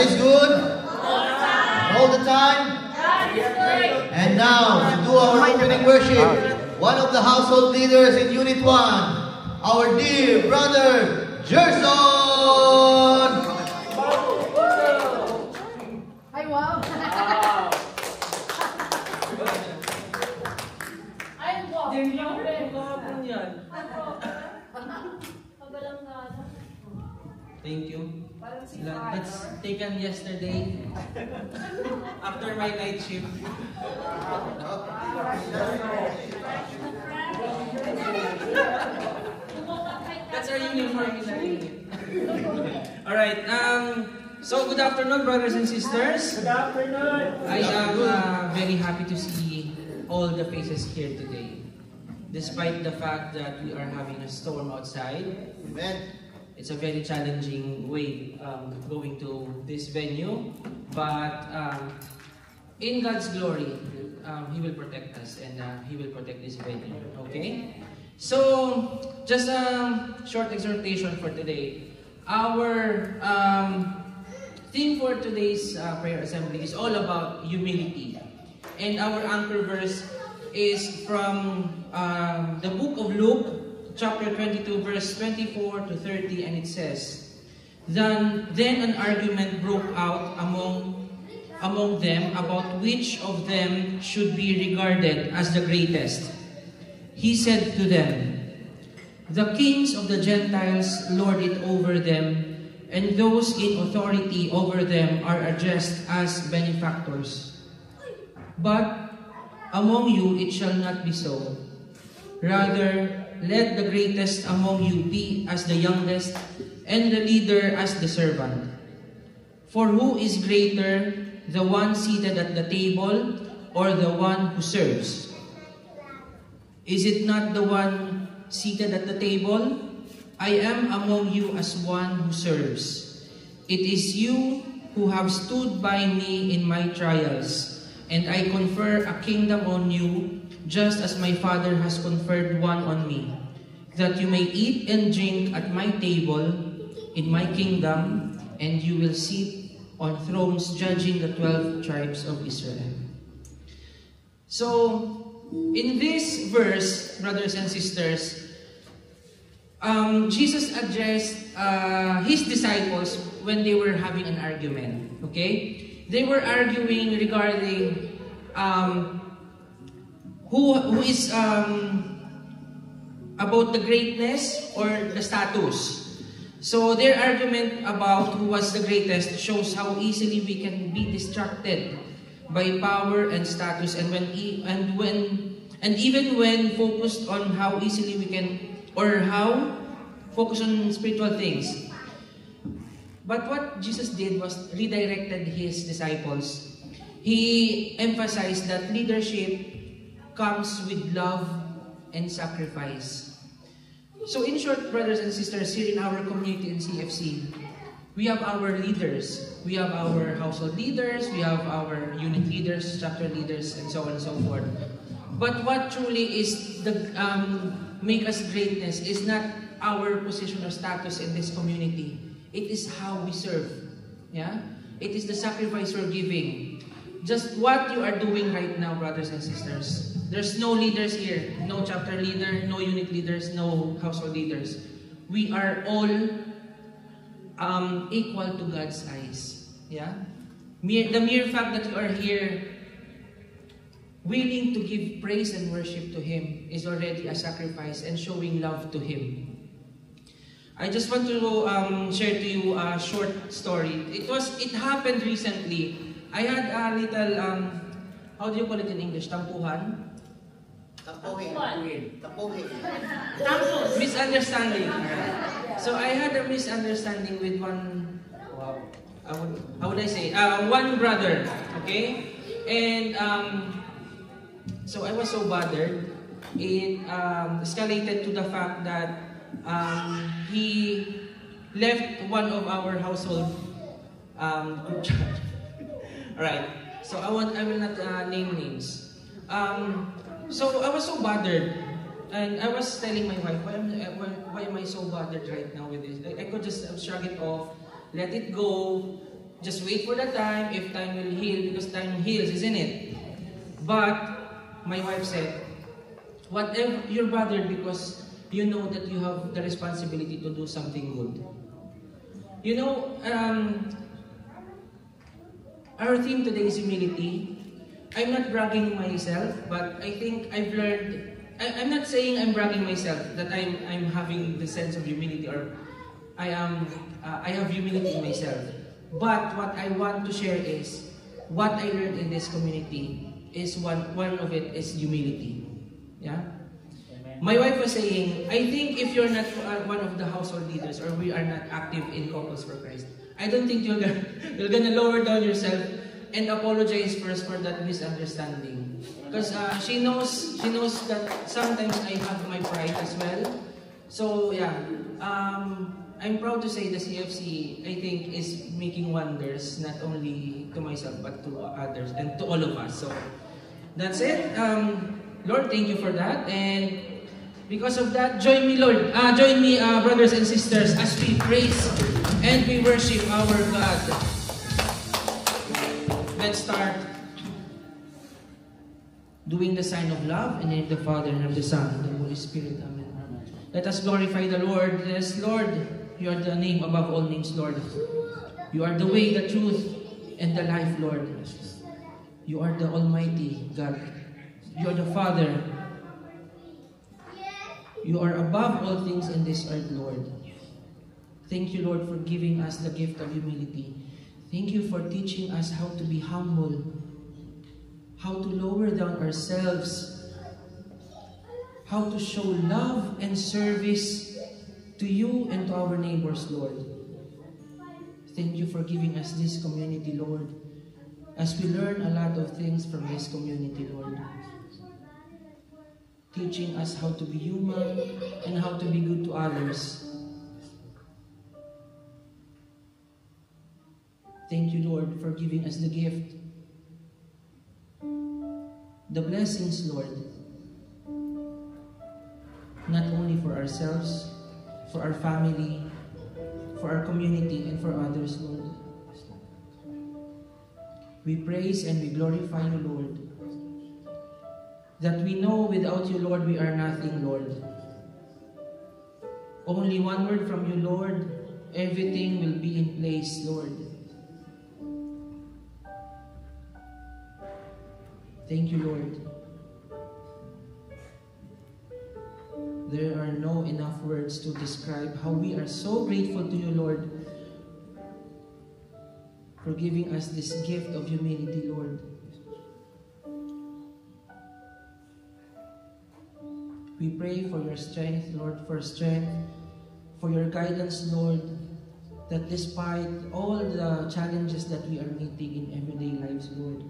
is good all the time. And now, to do our opening worship, one of the household leaders in Unit 1, our dear brother, Gerson! Ay, wow! Ay, wow! Thank you. That's taken yesterday after my night shift. That's our uniform in our unit. Alright, so good afternoon, brothers and sisters. Good afternoon. I am very happy to see all the faces here today. Despite the fact that we are having a storm outside. Amen. It's a very challenging way going to this venue, but in God's glory, He will protect us and He will protect this venue. Okay? So, just a short exhortation for today. Our theme for today's prayer assembly is all about humility. And our anchor verse is from the book of Luke, chapter 22, verse 24 to 30, and it says, Then an argument broke out among them about which of them should be regarded as the greatest. He said to them, The kings of the Gentiles lord it over them, and those in authority over them are addressed as benefactors. But among you it shall not be so. Rather, let the greatest among you be as the youngest, and the leader as the servant. For who is greater, the one seated at the table, or the one who serves? Is it not the one seated at the table? I am among you as one who serves. It is you who have stood by me in my trials, and I confer a kingdom on you, just as my Father has conferred one on me, that you may eat and drink at my table in my kingdom, and you will sit on thrones judging the 12 tribes of Israel. So, in this verse, brothers and sisters, Jesus addressed His disciples when they were having an argument. Okay? They were arguing regarding who is about the greatness or the status. So their argument about who was the greatest shows how easily we can be distracted by power and status, and even when focused on how easily we can, or how focus on spiritual things. But what Jesus did was redirected His disciples. He emphasized that leadership comes with love and sacrifice. So in short, brothers and sisters, here in our community in CFC, we have our leaders. We have our household leaders, we have our unit leaders, chapter leaders, and so on and so forth. But what truly is the make us greatness is not our position or status in this community. It is how we serve. Yeah? It is the sacrifice we're giving. Just what you are doing right now, brothers and sisters. There's no leaders here. No chapter leader, no unit leaders, no household leaders. We are all equal to God's eyes. Yeah? The mere fact that you are here willing to give praise and worship to Him is already a sacrifice and showing love to Him. I just want to share to you a short story. It happened recently. I had a little, how do you call it in English? Tampuhan? Misunderstanding. So I had a misunderstanding with one, how would I say, one brother, okay? And so I was so bothered. It escalated to the fact that he left one of our household group chat. Alright, so I will not name names. So I was so bothered, and I was telling my wife, why am I so bothered right now with this? I could just shrug it off, let it go, Just wait for the time, if time will heal, because time heals, isn't it? But my wife said, whatever, you're bothered because you know that you have the responsibility to do something good. You know, our theme today is humility. I'm not bragging myself, but I think I've learned, I'm not saying I'm bragging myself, that I'm having the sense of humility, or I have humility in myself. But what I want to share is, what I learned in this community is one of it is humility. Yeah? My wife was saying, I think if you're not one of the household leaders, or we are not active in Couples for Christ, I don't think you're gonna lower down yourself and apologize first for that misunderstanding. Because she knows that sometimes I have my pride as well. So yeah, I'm proud to say the CFC, I think, is making wonders, not only to myself, but to others, and to all of us. So that's it. Lord, thank you for that. And because of that, join me, Lord. Join me, brothers and sisters, as we praise and we worship our God. Let's start doing the sign of love in the name of the Father, and of the Son, and the Holy Spirit. Amen. Let us glorify the Lord. Yes, Lord, you are the name above all names, Lord. You are the way, the truth, and the life, Lord. You are the Almighty God. You are the Father. You are above all things in this earth, Lord. Thank you, Lord, for giving us the gift of humility. Thank you for teaching us how to be humble, how to lower down ourselves, how to show love and service to you and to our neighbors, Lord. Thank you for giving us this community, Lord, as we learn a lot of things from this community, Lord. Teaching us how to be human and how to be good to others. Thank you, Lord, for giving us the gift, the blessings, Lord, not only for ourselves, for our family, for our community, and for others, Lord. We praise and we glorify you, Lord, that we know without you, Lord, we are nothing, Lord. Only one word from you, Lord, everything will be in place, Lord. Thank you, Lord. There are no enough words to describe how we are so grateful to you, Lord, for giving us this gift of humility, Lord. We pray for your strength, Lord, for your guidance, Lord, that despite all the challenges that we are meeting in everyday lives, Lord,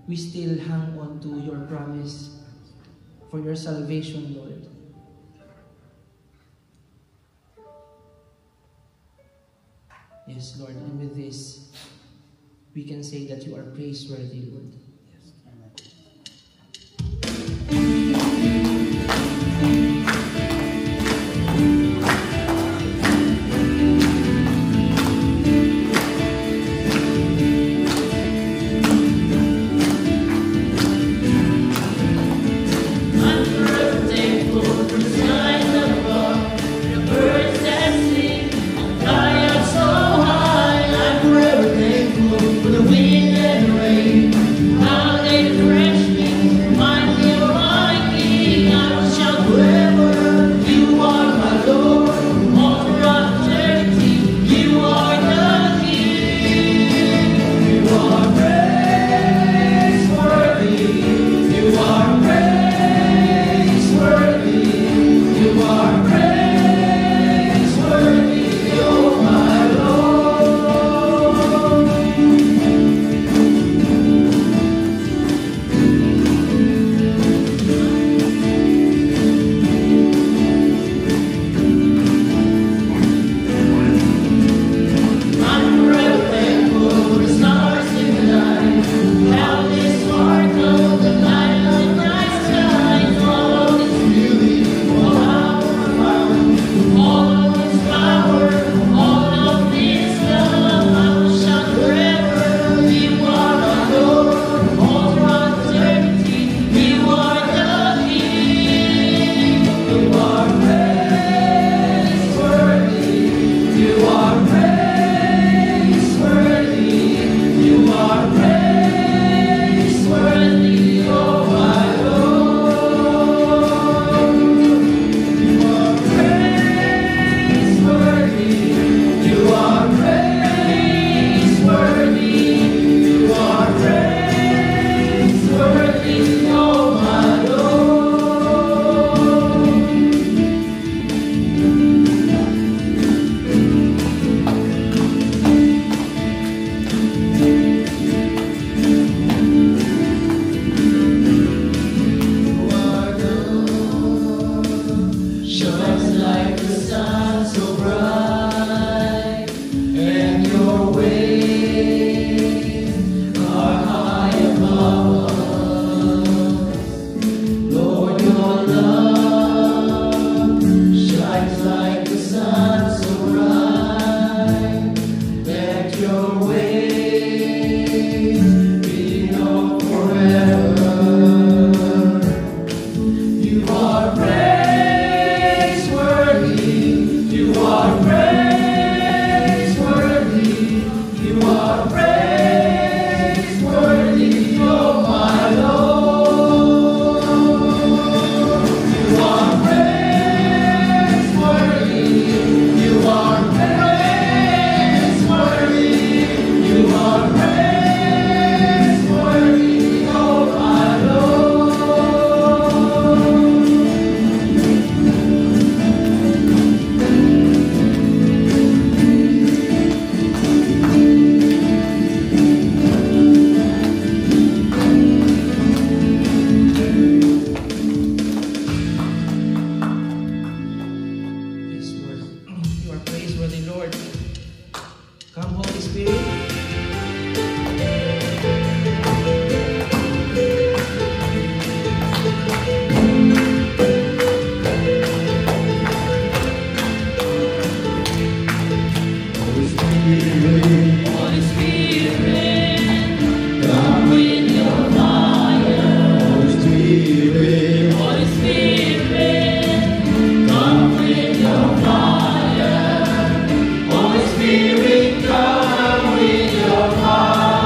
we still hang on to your promise for your salvation, Lord. Yes, Lord, and with this, we can say that you are praiseworthy, Lord. Yes. I'm forever thankful for the wind and the rain. Spirit, come with your fire.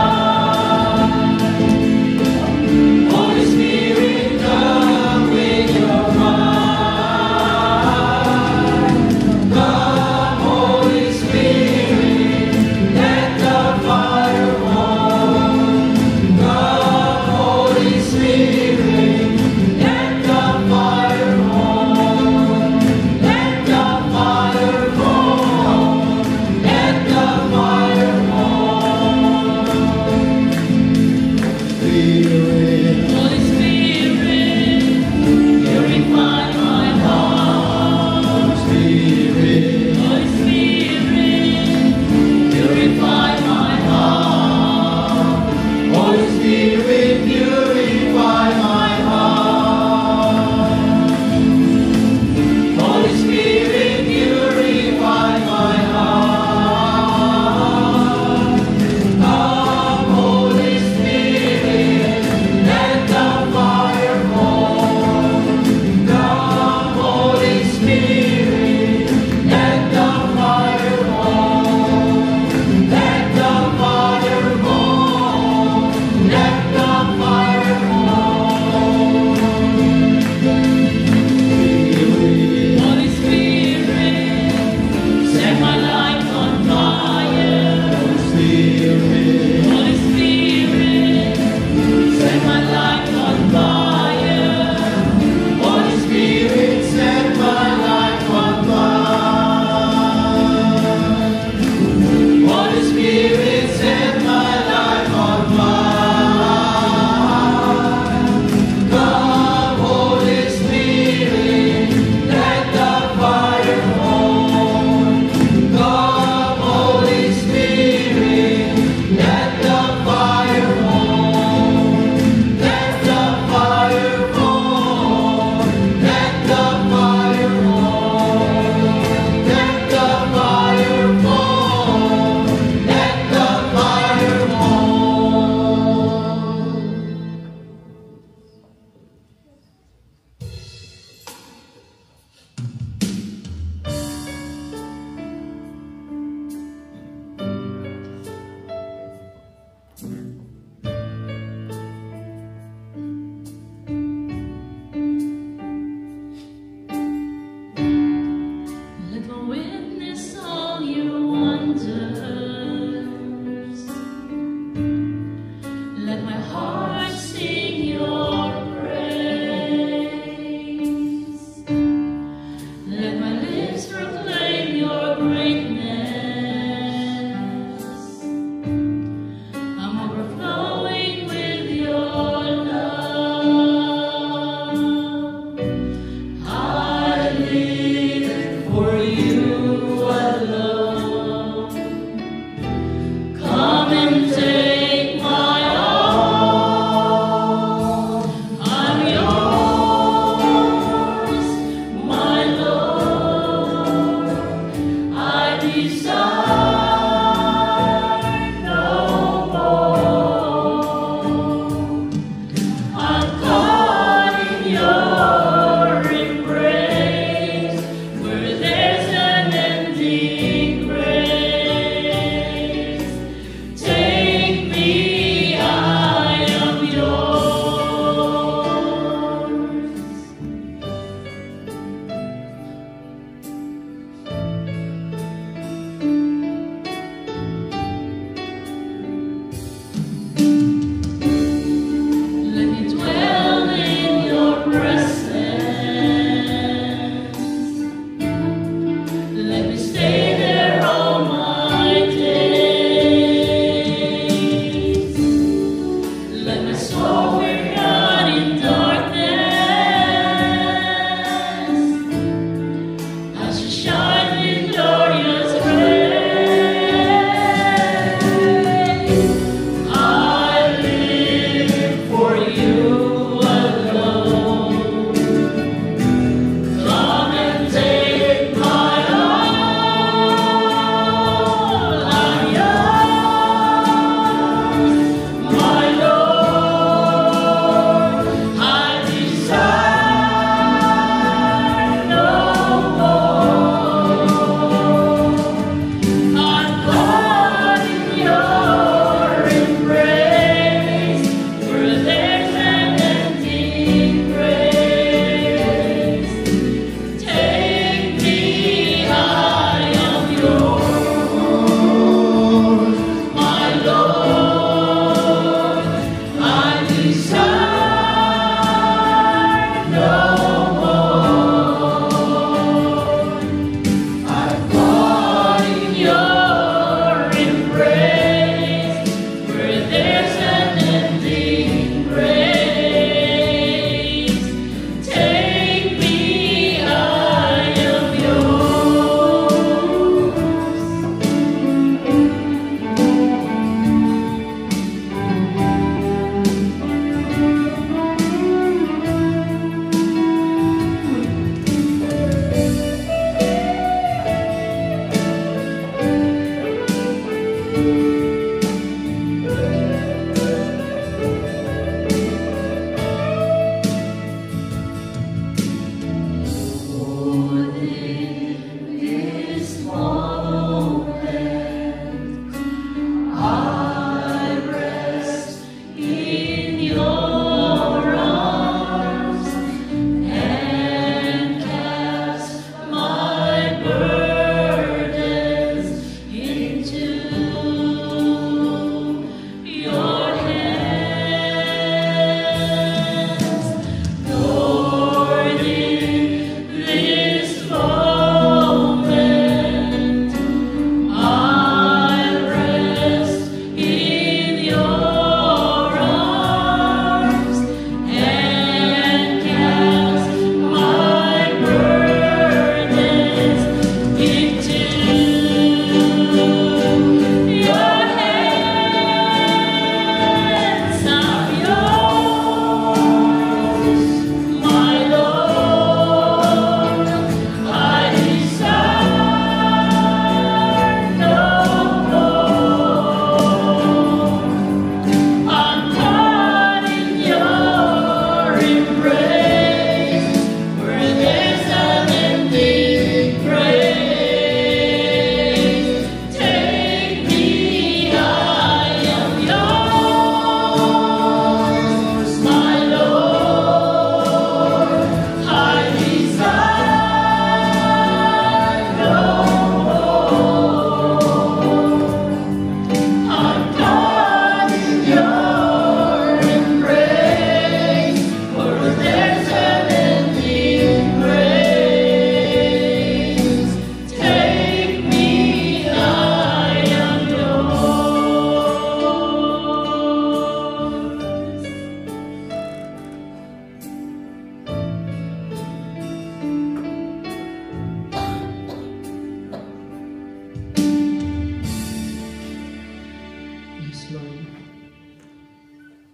Yes, Lord.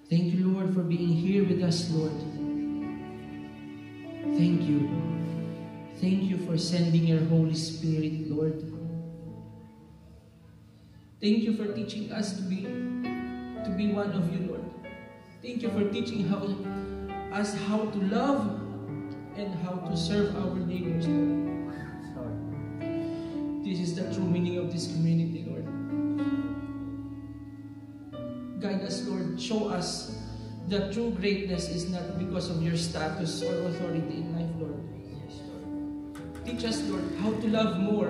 Thank you, Lord, for being here with us, Lord. Thank you. Thank you for sending your Holy Spirit, Lord. Thank you for teaching us to be one of you, Lord. Thank you for teaching us how to love and how to serve our neighbors, Lord. This is the true meaning of this community, Lord. Guide us, Lord. Show us that true greatness is not because of your status or authority in life, Lord. Teach us, Lord, how to love more,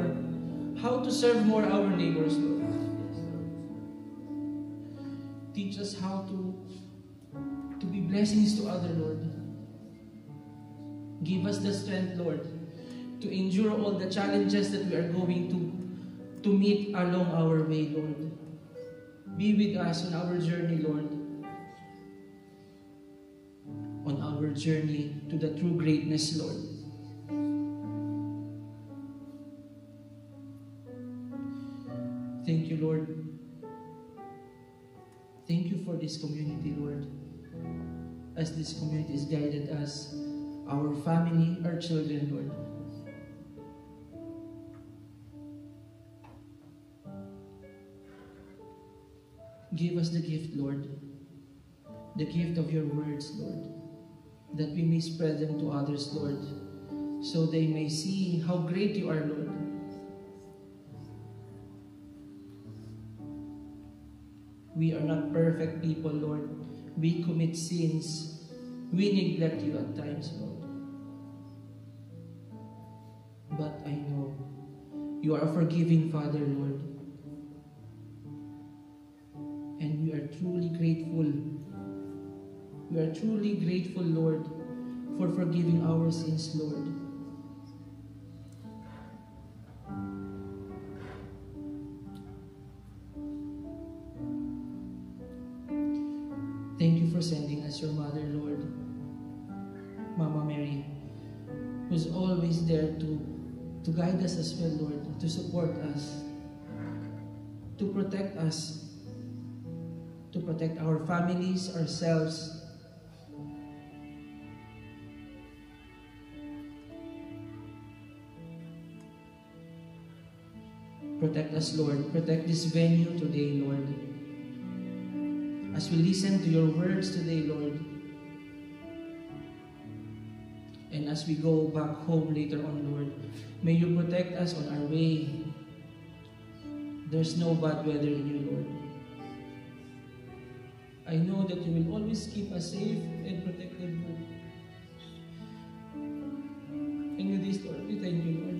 how to serve more our neighbors, Lord. Teach us how to be blessings to others, Lord. Give us the strength, Lord, to endure all the challenges that we are going to meet along our way, Lord. Be with us on our journey, Lord. On our journey to the true greatness, Lord. Thank you, Lord. Thank you for this community, Lord. As this community has guided us, our family, our children, Lord. Give us the gift, Lord. The gift of your words, Lord. That we may spread them to others, Lord. So they may see how great you are, Lord. We are not perfect people, Lord. We commit sins. We neglect you at times, Lord. But I know you are a forgiving Father, Lord. And we are truly grateful. We are truly grateful, Lord, for forgiving our sins, Lord. Thank you for sending us your mother, Lord, Mama Mary, who's always there to guide us as well, Lord, to support us, to protect us, to protect our families, ourselves. Protect us, Lord. Protect this venue today, Lord. As we listen to your words today, Lord, and as we go back home later on, Lord, may you protect us on our way. There's no bad weather in you, Lord. I know that you will always keep us safe and protected, Lord. And with this, Lord, we thank you, Lord.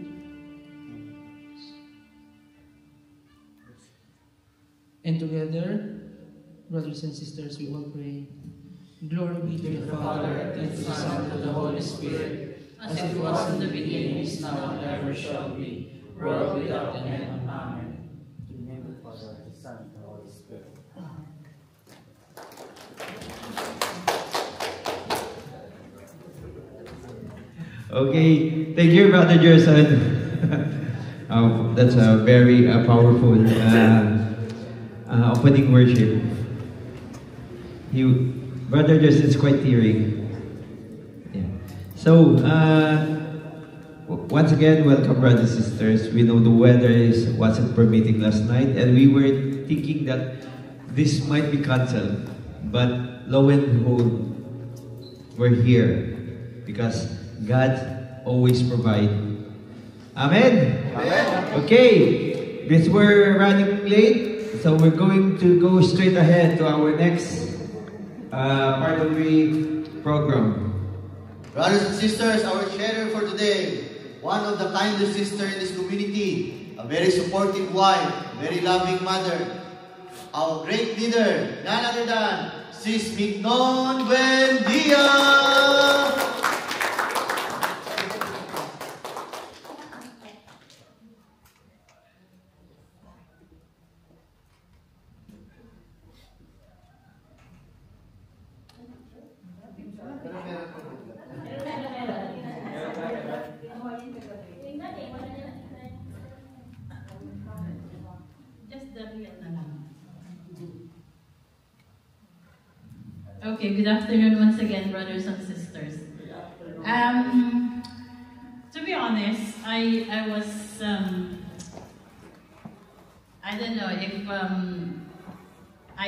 And together, brothers and sisters, we all pray. Glory be to the Father, and to the Son, and to the Holy Spirit, as it was in the beginning, is now, and ever shall be, world without end. Amen. In the name of the Father, the Son, and the Holy Spirit. Okay, thank you, Brother Gerson. That's a very powerful opening worship. Brother Gerson is quite teary. Yeah. So, once again, welcome, brothers and sisters. We know the weather wasn't permitting last night, and we were thinking that this might be cancelled. But lo and behold, we're here because God always provides. Amen? Amen. Okay, because we're running late, so we're going to go straight ahead to our next part of the program. Brothers and sisters, our sharer for today, one of the kindest sisters in this community, a very supportive wife, a very loving mother, our great leader, none other than Sis Mignon Buendia. Just the real na lang. Okay, good afternoon once again, brothers and sisters. To be honest, I was, I don't know if I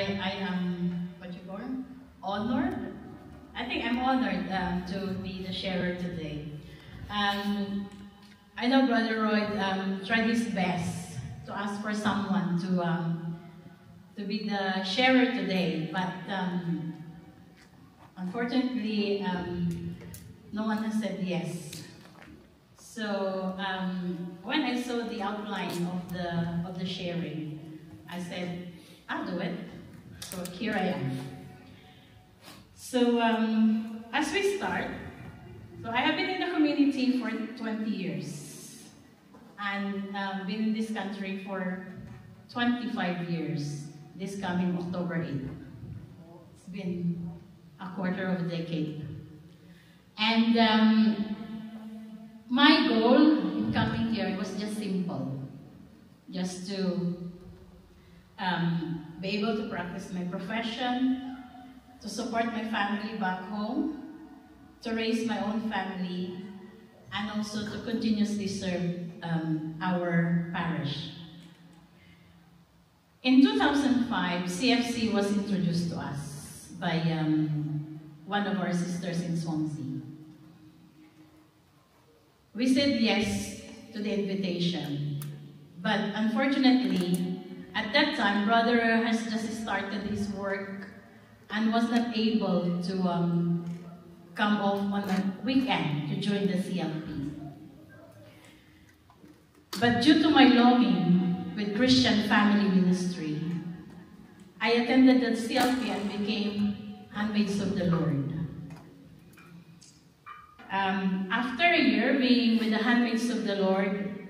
am, what you call, honored? I think I'm honored to be the sharer today. I know Brother Roy tried his best to ask for someone to be the sharer today, but unfortunately, no one has said yes. So when I saw the outline of the sharing, I said, I'll do it. So here I am. So as we start, so I have been in the community for 20 years and been in this country for 25 years, this coming October 8th. It's been a quarter of a decade. And my goal in coming here was just simple, just to be able to practice my profession, to support my family back home, to raise my own family, and also to continuously serve our parish. In 2005, CFC was introduced to us by one of our sisters in Swansea. We said yes to the invitation, but unfortunately, at that time, Brother has just started his work and was not able to come off on a weekend to join the CLP. But due to my longing with Christian family ministry, I attended the CLP and became Handmaids of the Lord. After a year being with the Handmaids of the Lord,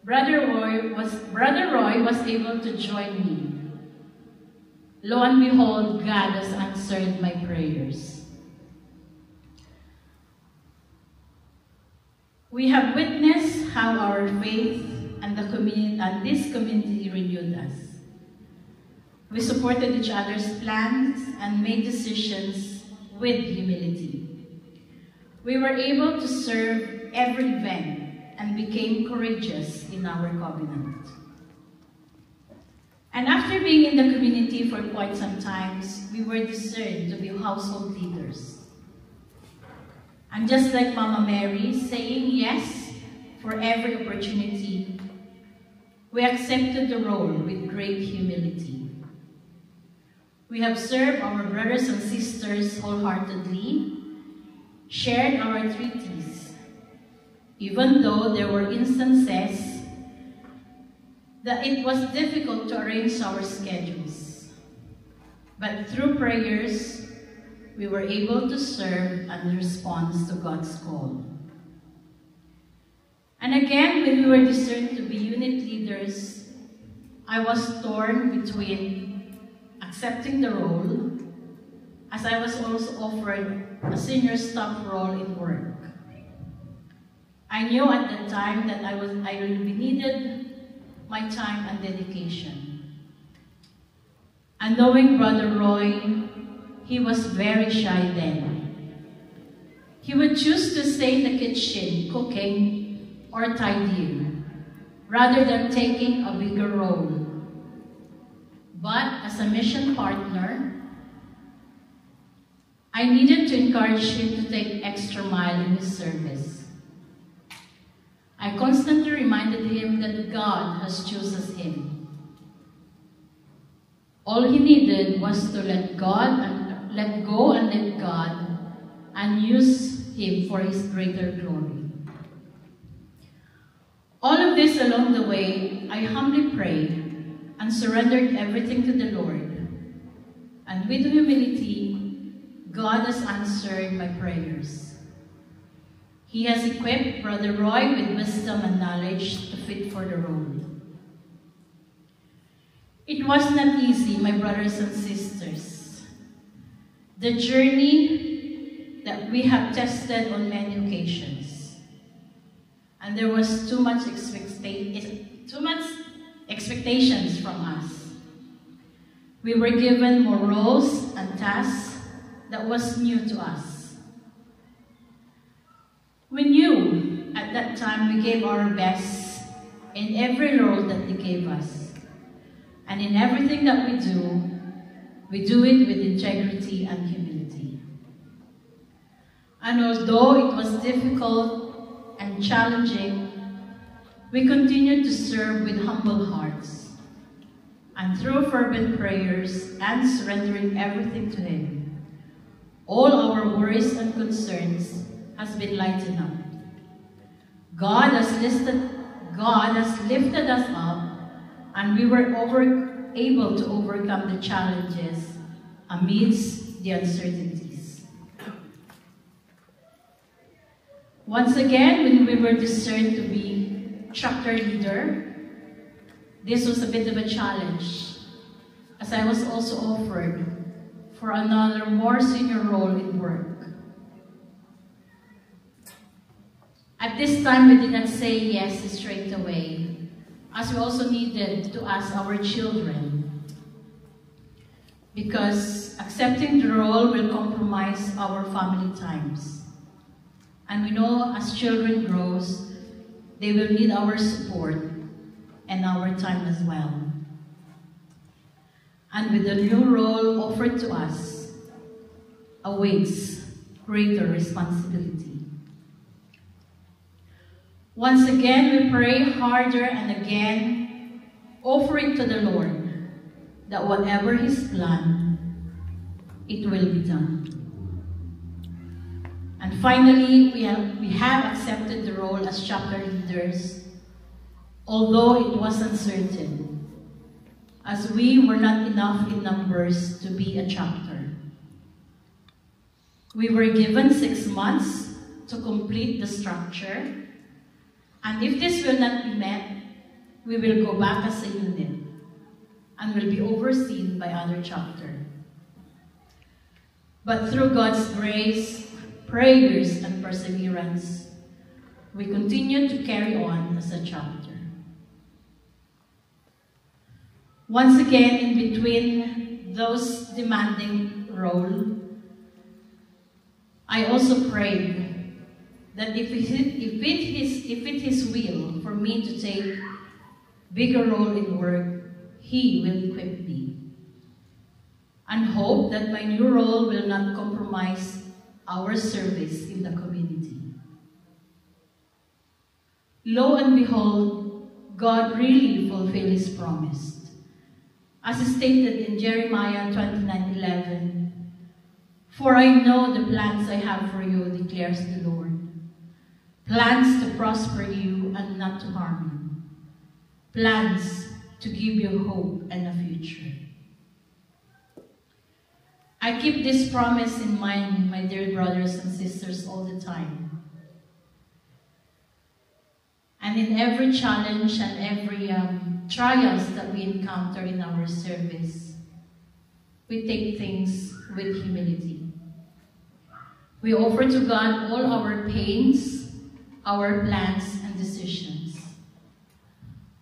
Brother Roy was able to join me. Lo and behold, God has answered my prayers. We have witnessed how our faith and this community renewed us. We supported each other's plans and made decisions with humility. We were able to serve every event and became courageous in our covenant. And after being in the community for quite some time, we were discerned to be household leaders. And just like Mama Mary, saying yes for every opportunity, we accepted the role with great humility. We have served our brothers and sisters wholeheartedly, shared our treaties, even though there were instances that it was difficult to arrange our schedules. But through prayers, we were able to serve and respond to God's call. And again, when we were discerned to be unit leaders, I was torn between accepting the role, as I was also offered a senior staff role in work. I knew at the time that I will be needed my time and dedication. And knowing Brother Roy, he was very shy then. He would choose to stay in the kitchen, cooking or tidying, rather than taking a bigger role. But as a mission partner, I needed to encourage him to take extra mile in his service. I constantly reminded him that God has chosen him. All he needed was to let go and let God and use him for his greater glory. All of this along the way, I humbly prayed and surrendered everything to the Lord. And with humility, God has answered my prayers. He has equipped Brother Roy with wisdom and knowledge to fit for the role. It was not easy, my brothers and sisters. The journey that we have tested on many occasions. And there was too much expectations from us. We were given more roles and tasks that was new to us. We knew at that time we gave our best in every role that they gave us. And in everything that we do it with integrity and humility. And although it was difficult and challenging, we continued to serve with humble hearts. And through fervent prayers and surrendering everything to Him, all our worries and concerns has been lightened up. God has lifted us up, and we were able to overcome the challenges amidst the uncertainties. Once again, when we were discerned to be chapter leader, this was a bit of a challenge, as I was also offered for another more senior role in work. At this time, we did not say yes straight away, as we also needed to ask our children, because accepting the role will compromise our family times. And we know as children grows, they will need our support and our time as well. And with the new role offered to us, awaits greater responsibility. Once again, we pray harder and again, offering to the Lord that whatever His plan, it will be done. And finally, we have accepted the role as chapter leaders, although it was uncertain, as we were not enough in numbers to be a chapter. We were given 6 months to complete the structure, and if this will not be met, we will go back as a unit and will be overseen by other chapter. But through God's grace, prayers, and perseverance, we continue to carry on as a chapter. Once again, in between those demanding roles, I also prayed that if it is will for me to take bigger role in work, He will equip me. And hope that my new role will not compromise our service in the community. Lo and behold, God really fulfilled His promise. As stated in Jeremiah 29:11, "For I know the plans I have for you, declares the Lord. Plans to prosper you and not to harm you. Plans to give you hope and a future." I keep this promise in mind, my dear brothers and sisters, all the time. And in every challenge and every trials that we encounter in our service, we take things with humility. We offer to God all our pains, our plans and decisions.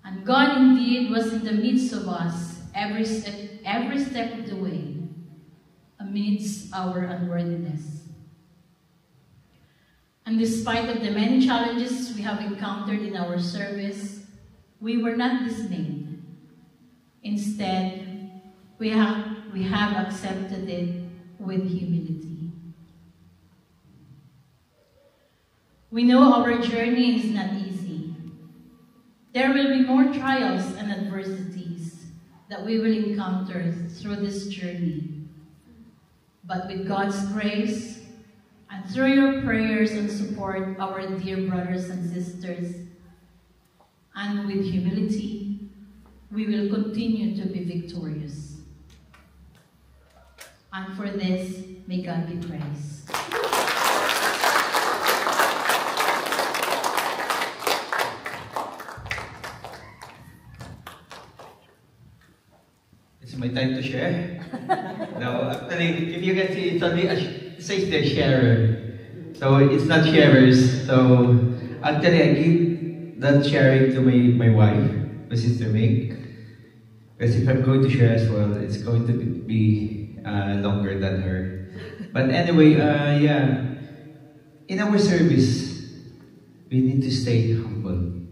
And God indeed was in the midst of us every step of the way, amidst our unworthiness. And despite of the many challenges we have encountered in our service, we were not dismayed. Instead, we have accepted it with humility. We know our journey is not easy. There will be more trials and adversities that we will encounter through this journey. But with God's grace, and through your prayers and support, our dear brothers and sisters, and with humility, we will continue to be victorious. And for this, may God be praised. It's my time to share. No, actually, if you can see, it's only it says there sharer. So it's not sharers. So actually, I give that sharing to my wife, my sister Meg. Because if I'm going to share as well, it's going to be longer than her. But anyway, yeah, in our service, we need to stay humble.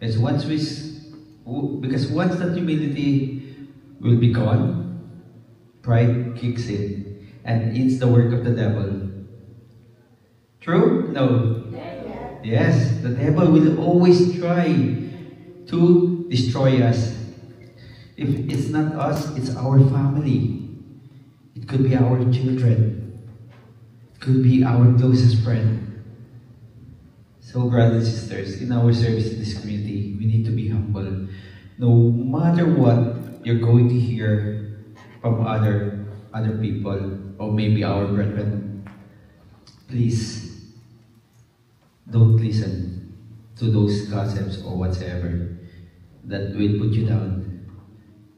Because once that humility will be gone, pride kicks in, and it's the work of the devil. True? No. Yes, the devil will always try to destroy us. If it's not us, it's our family. It could be our children. It could be our closest friend. So, brothers and sisters, in our service in this community, we need to be humble. No matter what you're going to hear from other people, or maybe our brethren, please don't listen to those gossips or whatsoever that will put you down.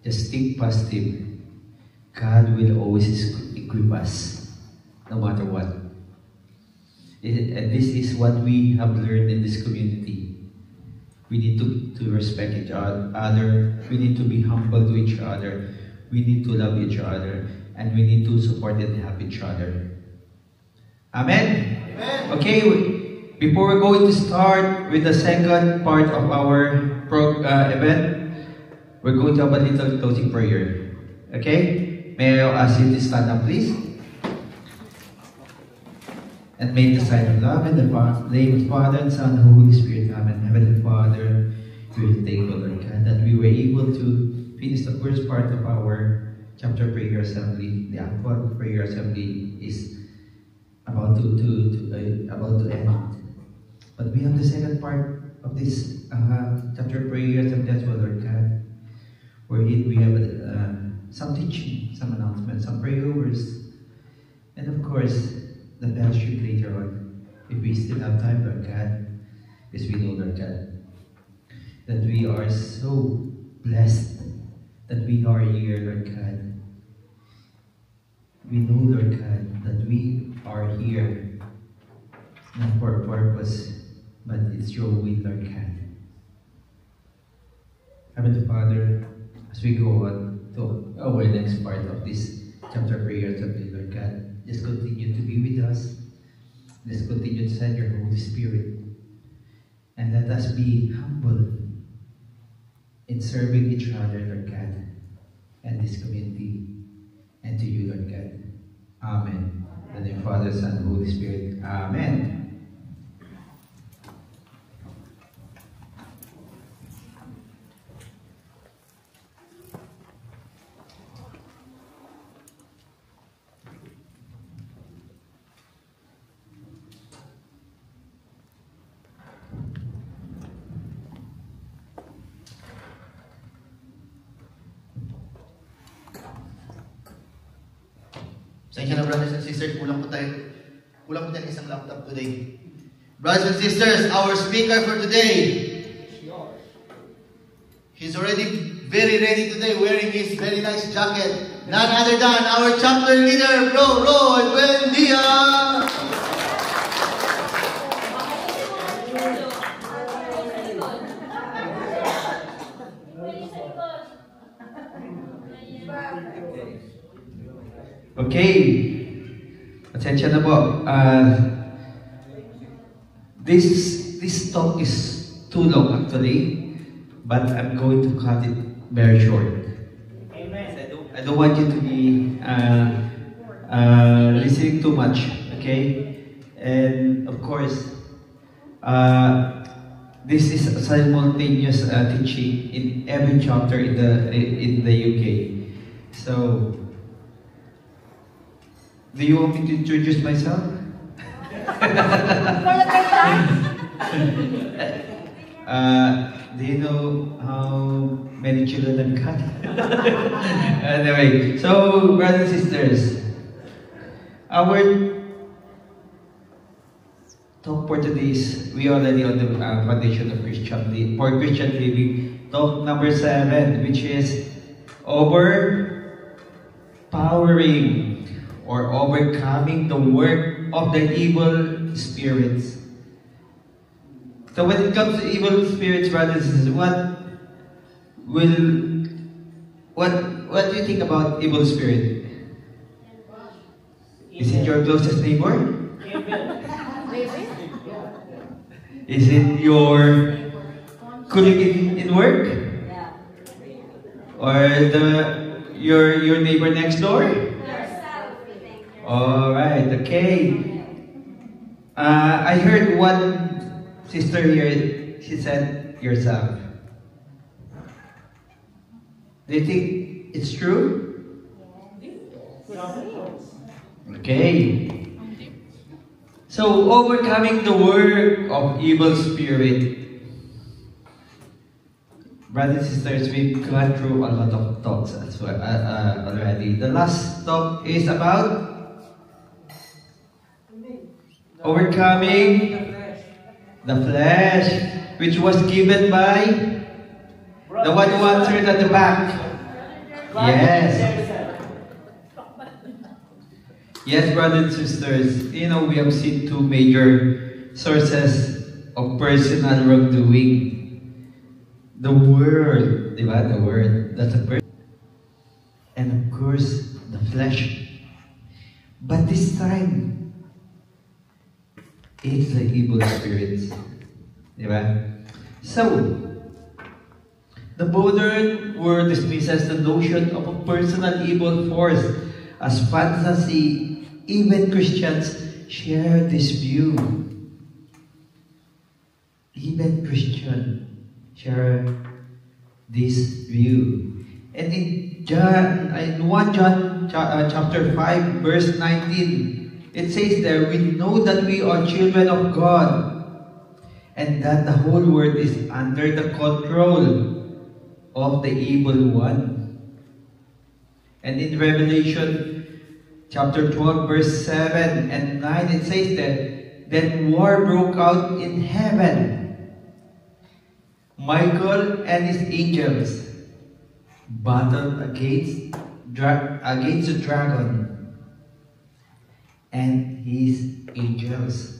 Just think positive. God will always equip us, no matter what. And this is what we have learned in this community. We need to respect each other. We need to be humble to each other. We need to love each other. And we need to support and help each other. Amen? Amen. Okay, before we're going to start with the second part of our event, we're going to have a little closing prayer. Okay? May I ask you to stand up, please? And make the sign of love in the name of the Father, and Son, and Holy Spirit. Amen. Heavenly Father, we are thankful, Lord God, that we were able to finish the first part of our chapter prayer assembly. The actual prayer assembly is about to end. But we have the second part of this chapter prayer assembly as well, Lord God, wherein we have some teaching, some announcements, some prayers, and of course, the fellowship later on, if we still have time, Lord God, because we know, Lord God, that we are so blessed that we are here, Lord God. We know, Lord God, that we are here not for a purpose, but it's your will, Lord God. Heavenly Father, as we go on to our next part of this chapter prayer today, Lord God, just continue to be with us. Just continue to send your Holy Spirit. And let us be humble in serving each other, Lord God, and this community, and to you, Lord God. Amen. In the name of Father, Son, and Holy Spirit. Amen. Thank you, brothers and sisters. Kulang po tayo isang laptop today. Brothers and sisters, our speaker for today, he's already very ready today, wearing his very nice jacket. None other than our chapter leader, Bro Roy Buendia. Okay, attention na po. This talk is too long actually, but I'm going to cut it very short. Amen. I don't want you to be listening too much, okay? And of course, this is a simultaneous teaching in every chapter in the UK. So, do you want me to introduce myself? Do you know how many children I've got? Anyway, so brothers and sisters, our talk for today is, we are already on the foundation of Christian living. Talk number 7, which is overpowering or overcoming the work of the evil spirits. So when it comes to evil spirits, brothers, what do you think about evil spirit? Is it your closest neighbor? Is it your colleague in work? Or your neighbor next door? Alright, okay. I heard one sister here, she said, yourself. Do you think it's true? Okay. So, overcoming the work of evil spirit. Brothers and sisters, we've gone through a lot of talks as well already. The last talk is about overcoming the flesh, which was given by the one who answered at the back. Yes. Yes, brothers and sisters, you know, we have seen two major sources of personal wrongdoing. The world, diba? The world, that's a person. And of course, the flesh. But this time, it's the evil spirits. Diba? So, the modern world dismisses the notion of a personal evil force as fantasy. Even Christians share this view. Even Christians share this view. And in 1 John chapter 5 verse 19, it says there, we know that we are children of God and that the whole world is under the control of the evil one. And in Revelation chapter 12 verse 7 and 9, it says that then war broke out in heaven. Michael and his angels battled against the dragon and his angels.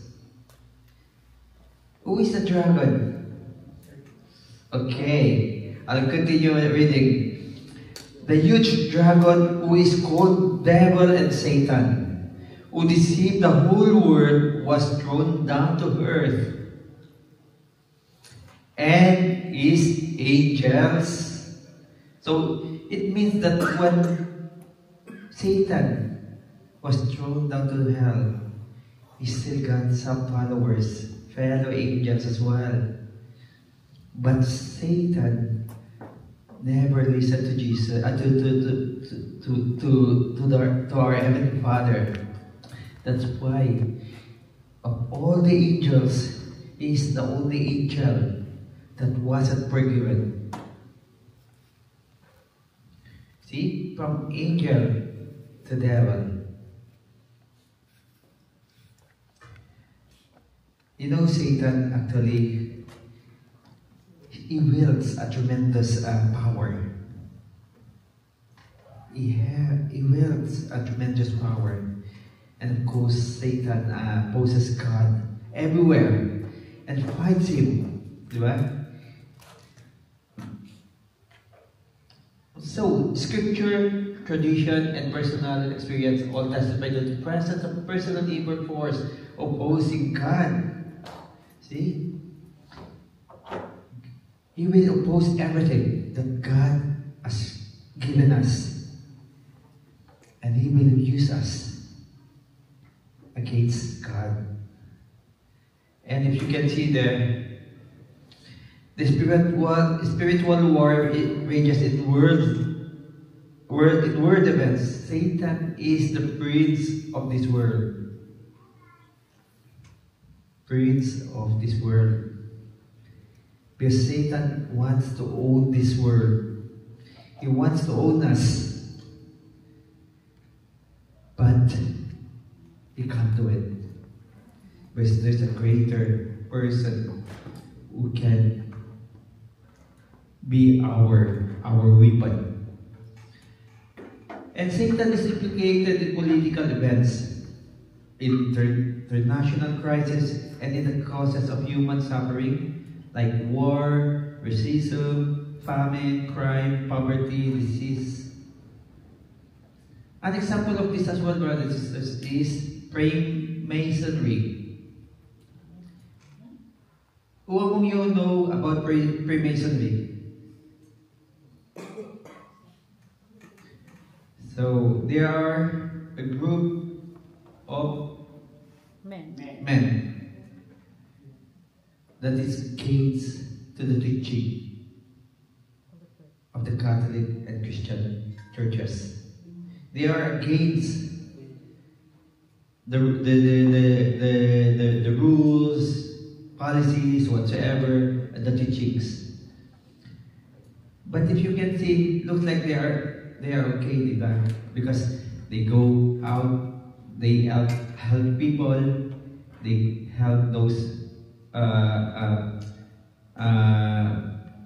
Who is the dragon? Okay, I'll continue reading. The huge dragon who is called Devil and Satan, who deceived the whole world, was thrown down to earth, and his angels. So it means that when Satan was thrown down to hell, he still got some followers, fellow angels as well. But Satan never listened to Jesus, to our Heavenly Father. That's why, of all the angels, he is the only angel that wasn't forgiven. See, from angel to devil. You know, Satan actually, he wields a tremendous power. He wields a tremendous power. And of course, Satan poses God everywhere and fights him. Right? So, scripture, tradition, and personal experience all testify to the presence of a personal evil force opposing God. See? He will oppose everything that God has given us. And He will use us against God. And if you can see there, the spiritual war rages in world events. Satan is the prince of this world. Prince of this world. Because Satan wants to own this world. He wants to own us. But he can't do it. Because there's a greater person who can be our weapon. And Satan is implicated in political events, in international crisis, and in the causes of human suffering, like war, racism, famine, crime, poverty, disease. An example of this as well, brothers and sisters, is Freemasonry. Who among you know about Freemasonry? So, they are a group of men that is against to the teaching of the Catholic and Christian churches. They are against the rules, policies, whatsoever, and the teachings. But if you can see, looks like they are okay, diba? Because they go out, they help people, they help those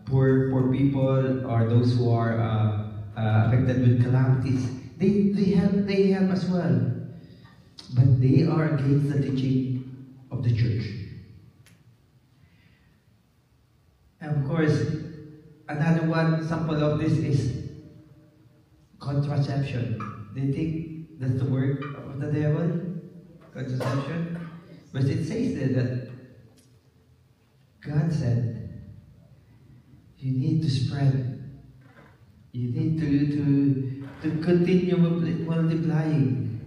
poor people or those who are affected with calamities. They help as well. But they are against the teaching of the church. And of course, another one sample of this is contraception. Do you think that's the work of the devil? Contraception? But it says there that God said, you need to spread. You need to continue multiplying.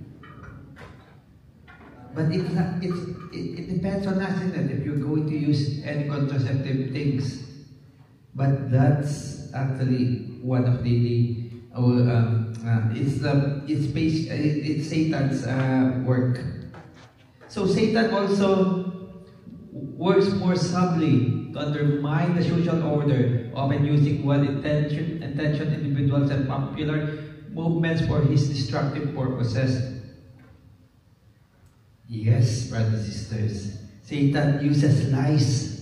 But it depends on us, isn't it, if you're going to use any contraceptive things. But that's actually one of it's Satan's work. So Satan also works more subtly to undermine the social order, often using well-intentioned individuals and popular movements for his destructive purposes. Yes, brothers and sisters, Satan uses lies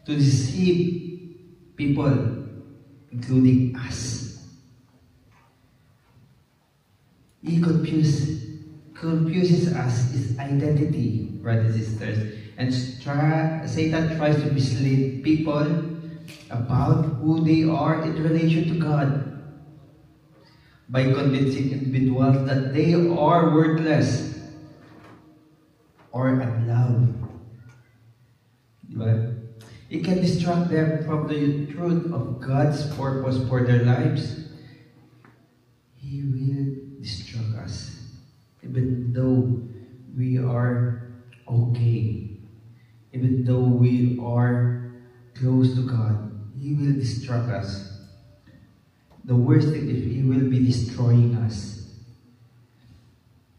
to deceive people, including us. He confuses us his identity, brothers and sisters, and Satan tries to mislead people about who they are in relation to God by convincing individuals that they are worthless or unloved. Right? It can distract them from the truth of God's purpose for their lives. He will distract us, even though we are okay, even though we are close to God. He will distract us. The worst thing is he will be destroying us.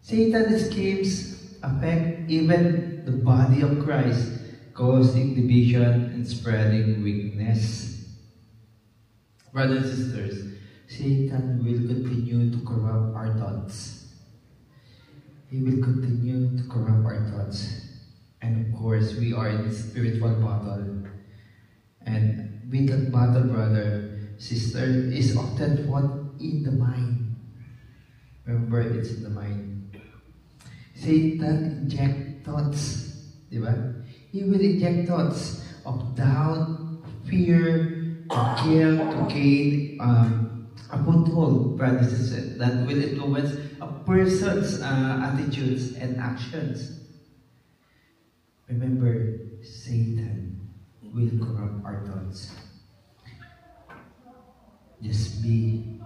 Satan's schemes affect even the body of Christ, causing division and spreading weakness. Brothers and sisters, Satan will continue to corrupt our thoughts. He will continue to corrupt our thoughts. And of course, we are in a spiritual battle. And with that battle, brother, sister, is often fought in the mind. Remember, it's in the mind. Satan injects thoughts, diba? He will inject thoughts of doubt, fear, guilt to gain a foothold, brothers and sisters, that will influence a person's attitudes and actions. Remember, Satan will corrupt our thoughts. Just be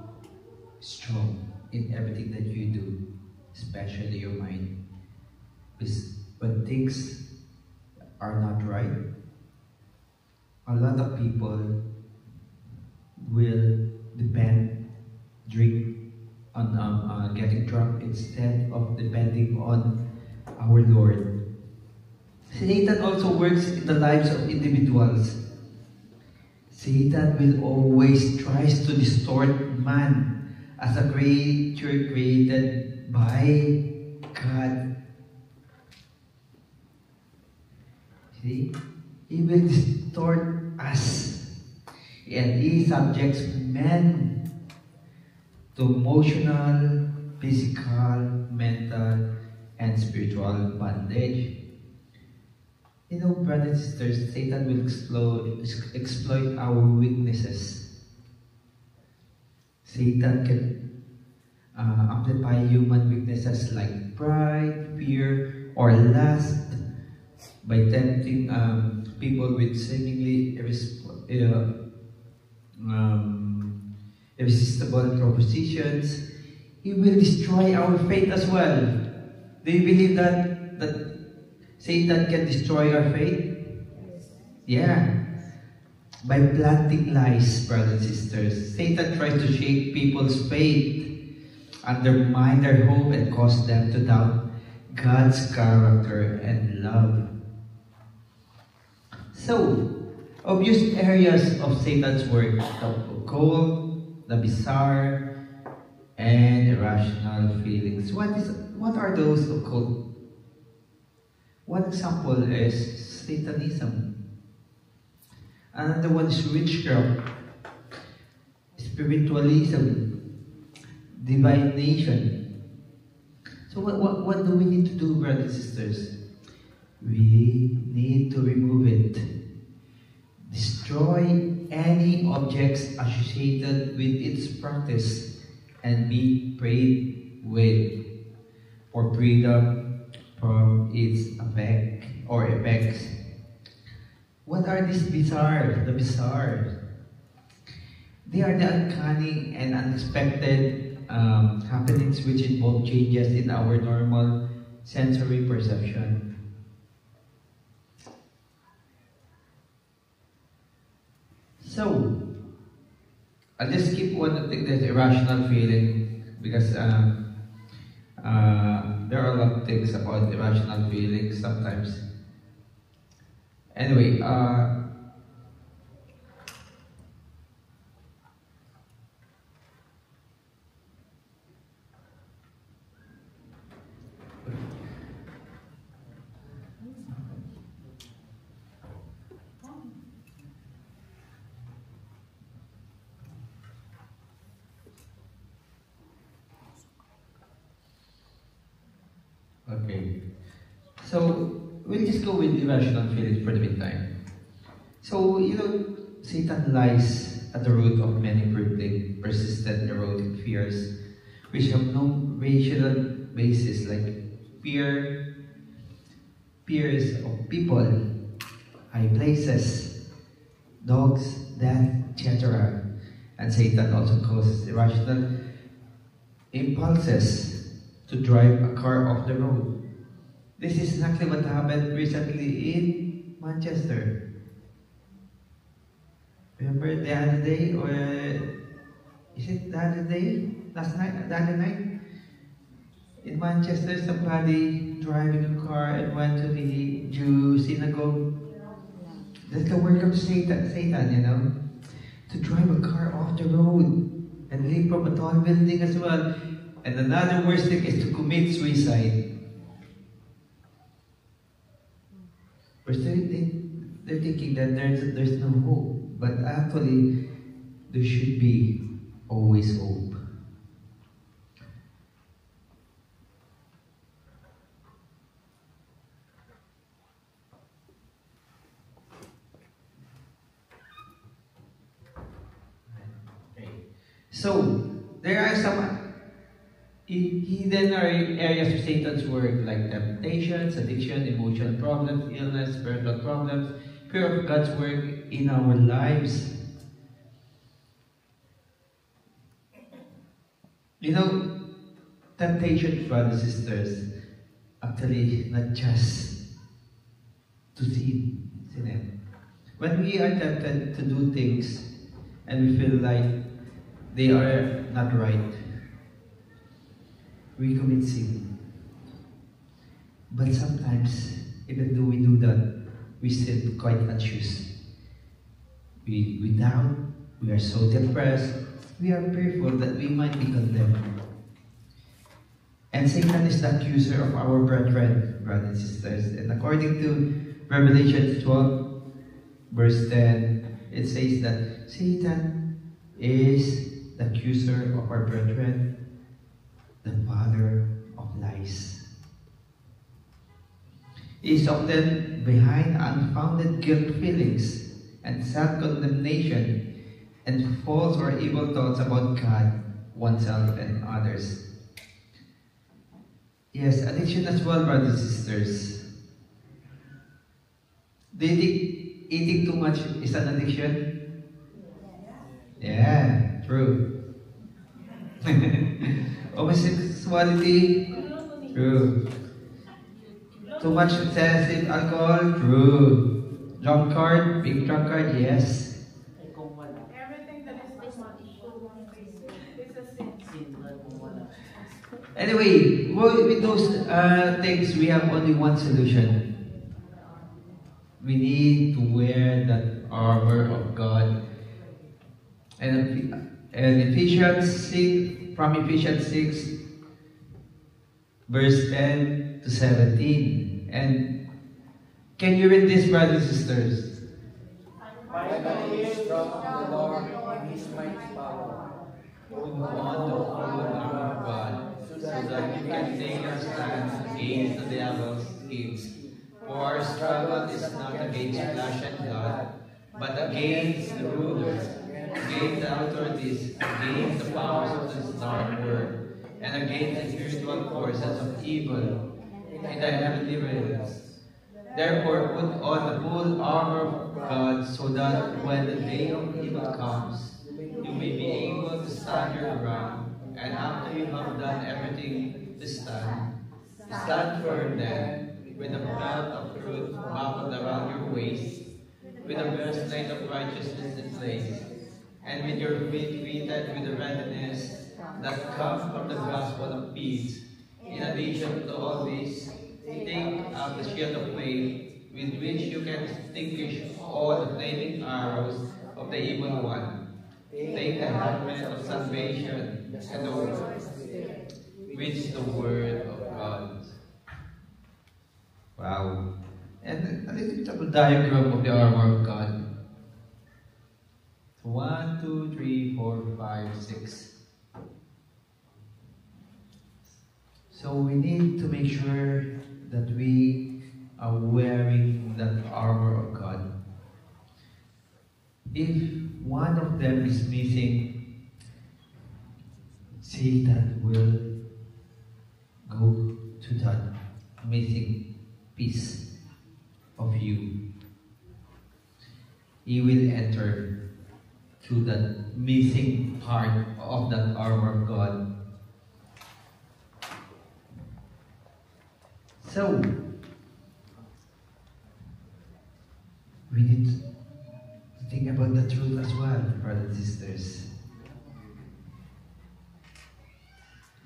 strong in everything that you do, especially your mind. Because when things are not right, a lot of people will drink on getting drunk instead of depending on our Lord. Satan also works in the lives of individuals. Satan will always tries to distort man as a creature created by God. See? He will distort us. And he subjects men to emotional, physical, mental, and spiritual bondage. You know, brothers and sisters, Satan will exploit our weaknesses. Satan can amplify human weaknesses like pride, fear, or lust by tempting people with seemingly irresistible propositions. He will destroy our faith as well. Do you believe that Satan can destroy our faith? Yeah. By planting lies, brothers and sisters. Satan tries to shake people's faith, undermine their hope, and cause them to doubt God's character and love. So, obvious areas of Satan's work: the occult, the bizarre, and irrational feelings. What are those occult? One example is Satanism. Another one is witchcraft, spiritualism, divination. So what do we need to do, brothers and sisters? We need to remove it. Destroy any objects associated with its practice and be prayed with for freedom from its effects. What are these bizarre? The bizarre. They are the uncanny and unexpected happenings which involve changes in our normal sensory perception. So, I'll just skip one thing, that's irrational feeling, because there are a lot of things about irrational feelings sometimes. Anyway, okay. So, we'll just go with irrational feelings for the meantime. So, Satan lies at the root of many persistent neurotic fears, which have no rational basis, like fears of people, high places, dogs, death, etc. And Satan also causes irrational impulses to drive a car off the road. This is exactly what happened recently in Manchester. Remember the other day, or is it the other day? Last night, the other night? In Manchester, somebody driving a car and went to the Jew synagogue. That's the work of Satan, to drive a car off the road and leap from a tall building as well. And another worst thing is to commit suicide. They're thinking that there's no hope, but actually there should be always hope. Okay. So there are some hidden areas of Satan's work, like temptations, addiction, emotional problems, illness, spiritual problems, fear of God's work in our lives. Temptation, brothers and sisters, actually not just to sin. When we are tempted to do things and we feel like they are not right, we commit sin. But sometimes, even though we do that, we still quite anxious. We doubt, we are so depressed, we are fearful that we might be condemned. And Satan is the accuser of our brethren, brothers and sisters. And according to Revelation 12, verse 10, it says that Satan is the accuser of our brethren, the father of lies. He is often behind unfounded guilt feelings and self-condemnation and false or evil thoughts about God, oneself, and others. Yes, addiction as well, brothers and sisters. Do you think eating too much is an addiction? Yeah, true. Homosexuality? True. Too much excessive alcohol? True. Drunkard? Being drunkard? Yes. Everything that is too much is a sin. Anyway, with those things, we have only one solution. We need to wear that armor of God. And Ephesians 6, from Ephesians 6, verse 10 to 17. And can you read this, brothers and sisters? Finally, strong the Lord in His mighty power. Put on the full armor of God, so that you can take your stand against the devil's schemes. For our struggle is not against flesh and blood, but against the rulers, against the authorities, against the powers of this dark world, and against the spiritual forces of evil in the heavenly realms. Therefore, put on the full armor of God, so that when the day of evil comes, you may be able to stand your ground, and after you have done everything to stand firm then, with the belt of truth buckled around your waist, with the breastplate of righteousness in place, and with your feet fitted with the readiness that comes from the gospel of peace. In addition to all this, take up the shield of faith, with which you can extinguish all the flaming arrows of the evil one. Take the helmet of salvation and the word, which is the word of God. Wow. And a little bit of a diagram of the armor of God. 1, 2, 3, 4, 5, 6. So we need to make sure that we are wearing that armor of God. If one of them is missing, Satan will go to that missing piece of you. He will enter through that missing part of that armor of God. So, we need to think about the truth as well, brothers and sisters.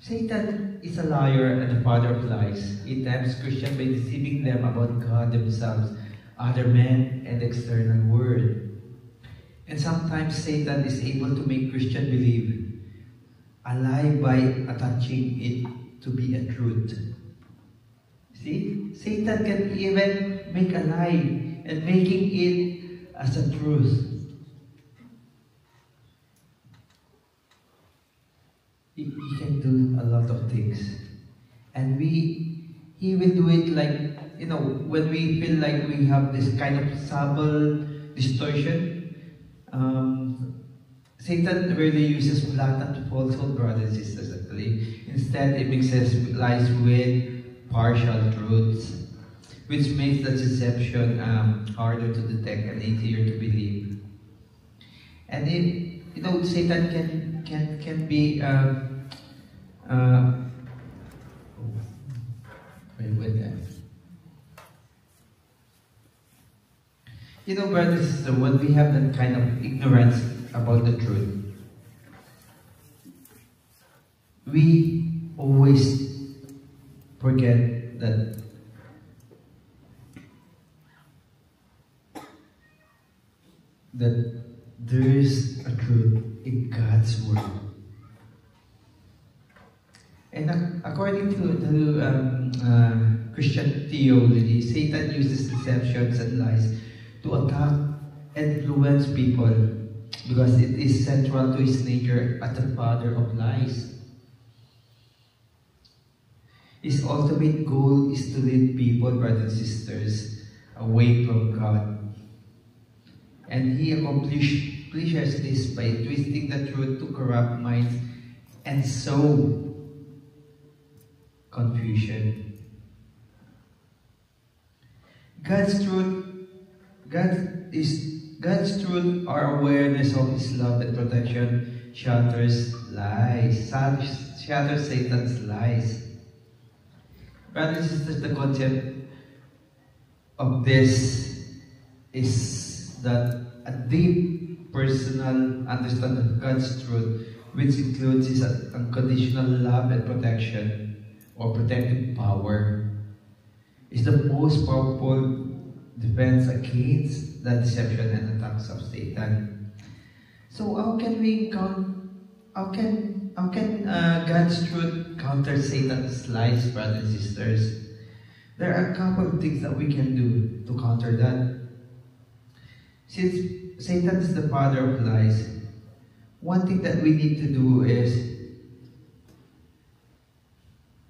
Satan is a liar and the father of lies. He tempts Christians by deceiving them about God themselves, other men, and the external world. And sometimes Satan is able to make Christians believe a lie by attaching it to be a truth. See? Satan can even make a lie and making it as a truth. He can do a lot of things. And he will do it like, when we feel like we have this kind of subtle distortion, Satan really uses blatant falsehood, brothers and sisters, actually. Instead, it mixes lies with partial truths, which makes the deception harder to detect and easier to believe. And if, Satan can be with that. Brothers and sisters, when we have that kind of ignorance about the truth, we always forget that there is a truth in God's word. And according to Christian theology, Satan uses deceptions and lies to attack and influence people because it is central to his nature as the father of lies. His ultimate goal is to lead people, brothers and sisters, away from God. And he accomplishes this by twisting the truth to corrupt minds and so confusion. God's truth, our awareness of His love and protection shatters lies, shatters Satan's lies. Brothers and sisters, the concept of this is that a deep personal understanding of God's truth, which includes His unconditional love and protection or protective power, is the most powerful defense against the deception and attacks of Satan. So how can God's truth counter Satan's lies, brothers and sisters? There are a couple of things that we can do to counter that. Since Satan is the father of lies, one thing that we need to do is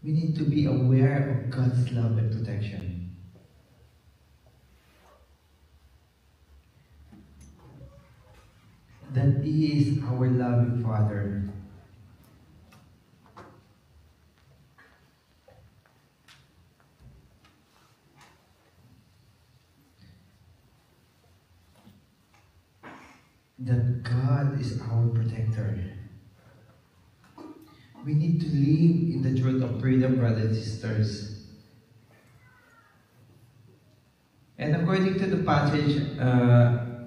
we need to be aware of God's love and protection. That He is our loving Father. That God is our protector. We need to live in the truth of freedom, brothers and sisters. And according to the passage,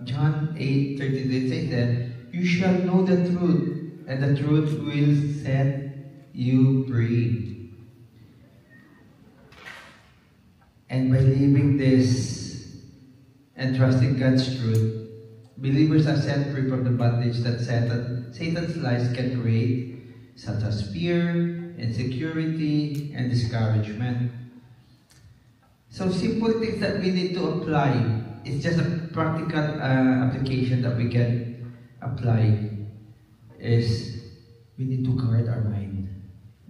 John 8:33 says that you shall know the truth, and the truth will set you free. And by living this and trusting God's truth, believers are set free from the bondage that Satan's lies can create, such as fear, insecurity, and discouragement. So simple things that we need to apply. It's just a practical application that we can apply is we need to guard our mind.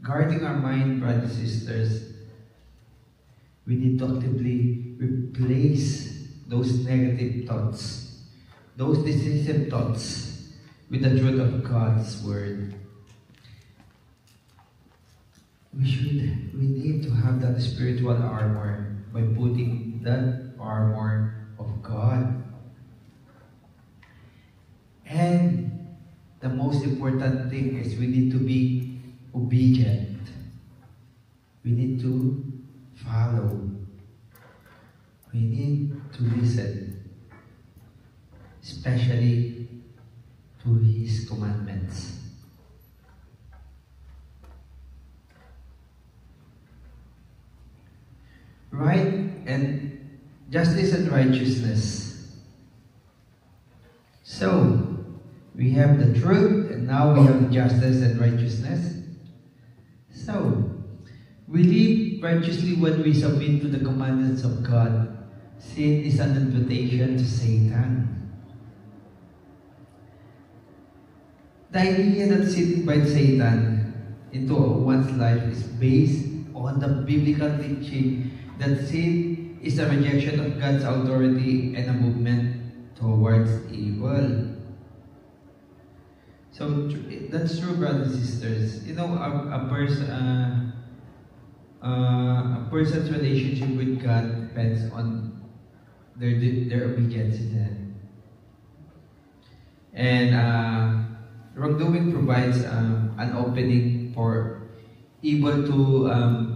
Guarding our mind, brothers and sisters, we need to actively replace those negative thoughts, those decisive thoughts with the truth of God's Word. We need to have that spiritual armor by putting that armor of God. And the most important thing is we need to be obedient. We need to follow. We need to listen, especially to His commandments. Right and justice and righteousness. So, we have the truth and now we have justice and righteousness. So, we live righteously when we submit to the commandments of God. Sin is an invitation to Satan. The idea that sin invites Satan into one's life is based on the biblical teaching that sin is a rejection of God's authority and a movement towards evil. So that's true, brothers and sisters. You know, a person's relationship with God depends on their obedience to Him. And wrongdoing provides an opening for evil to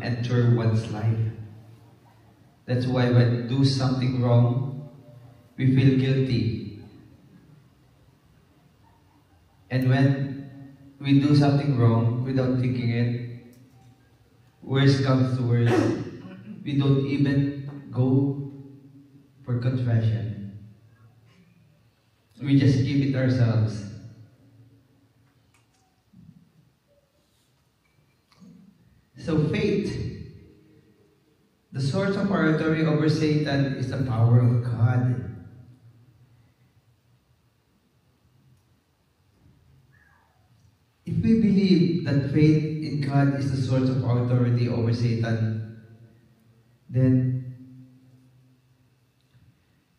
enter one's life. That's why when we do something wrong, we feel guilty. And when we do something wrong without thinking it, worse comes to worse, we don't even go for confession. We just keep it ourselves. So faith, the source of our authority over Satan, is the power of God. If we believe that faith in God is the source of our authority over Satan, then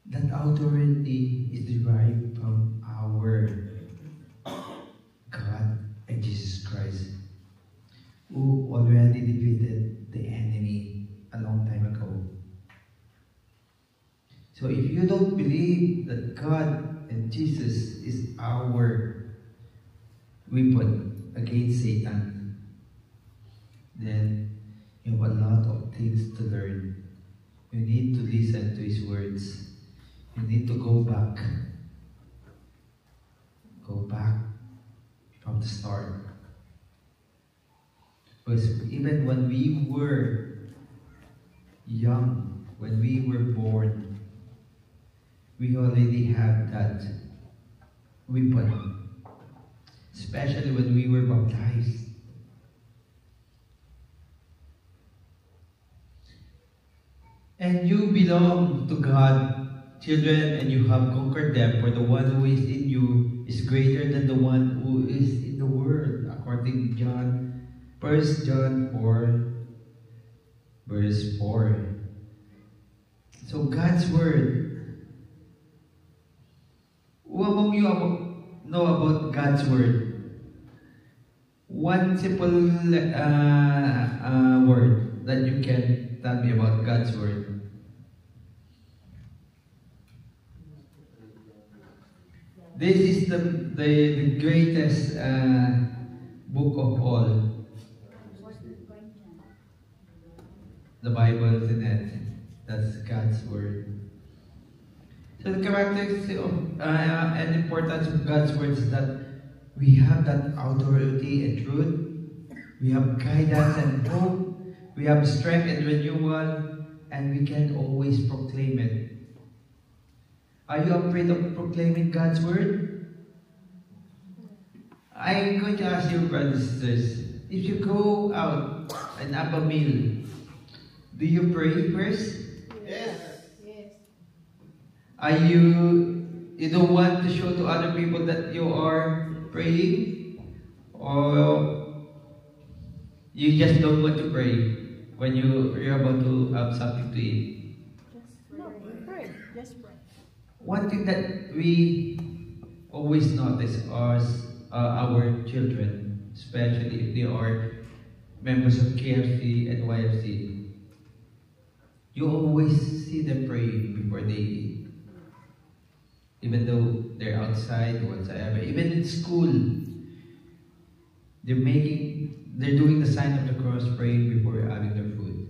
that authority is derived from our God and Jesus Christ. who already defeated the enemy a long time ago. So if you don't believe that God and Jesus is our weapon against Satan, then you have a lot of things to learn. You need to listen to his words. You need to go back. Go back from the start. Because even when we were young, when we were born, we already have that weapon. Especially when we were baptized. And you belong to God, children, and you have conquered them, for the one who is in you is greater than the one who is in the world, according to John, 1 John 4, verse 4. So God's word. Who among you know about God's word? One simple word that you can tell me about God's word. This is the greatest book of all. The Bible is in it. That's God's word. So the characteristics of and importance of God's word is that we have that authority and truth. We have guidance and hope. We have strength and renewal, and we can always proclaim it. Are you afraid of proclaiming God's word? I'm going to ask you, brothers and sisters, if you go out and have a meal, do you pray first? Yes. Are you don't want to show to other people that you are praying? Or you just don't want to pray when you're about to have something to eat? One thing that we always notice is our children, especially if they are members of KFC and YFC. You always see them praying before they eat. Even though they're outside or whatsoever. Even in school, they're doing the sign of the cross, praying before having their food.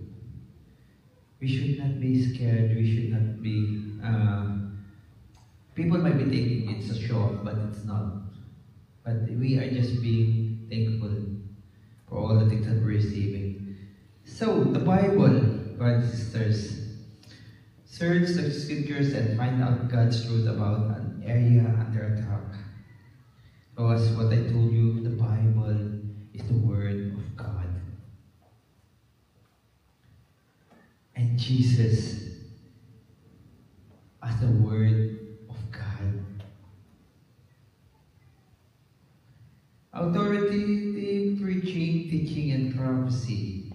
We should not be scared. We should not be... people might be thinking it's a show, but it's not. But we are just being thankful for all the things that we're receiving. So, the Bible, brothers and sisters, search the scriptures and find out God's truth about an area under attack. Because what I told you, the Bible is the Word of God. And Jesus as the Word of God. Authoritative preaching, teaching, and prophecy.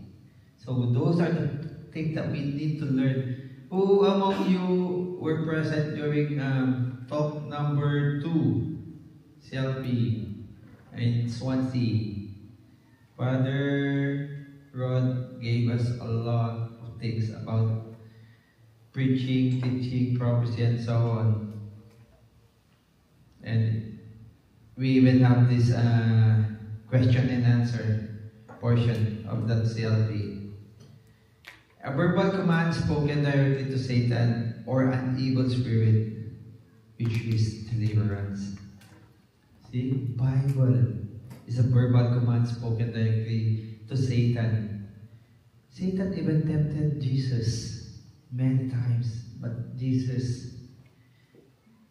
So those are the things that we need to learn. Who among you were present during talk number 2, CLP, in Swansea? Father Rod gave us a lot of things about preaching, teaching, prophecy, and so on. And we even have this question and answer portion of that CLP. A verbal command spoken directly to Satan or an evil spirit, which is deliverance. See, Bible is a verbal command spoken directly to Satan. Satan even tempted Jesus many times, but Jesus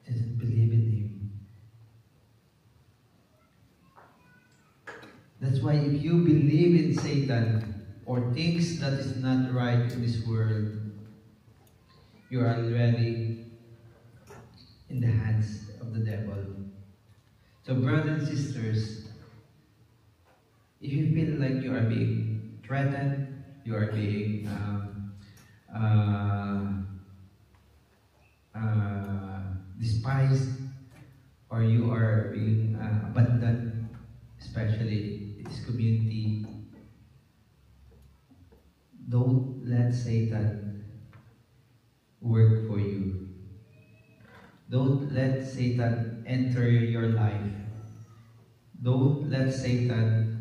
didn't believe in him. That's why if you believe in Satan, or things that is not right in this world, you are already in the hands of the devil. So brothers and sisters, if you feel like you are being threatened, you are being despised, or you are being abandoned, especially in this community, Don't let Satan work for you. Don't let Satan enter your life. Don't let Satan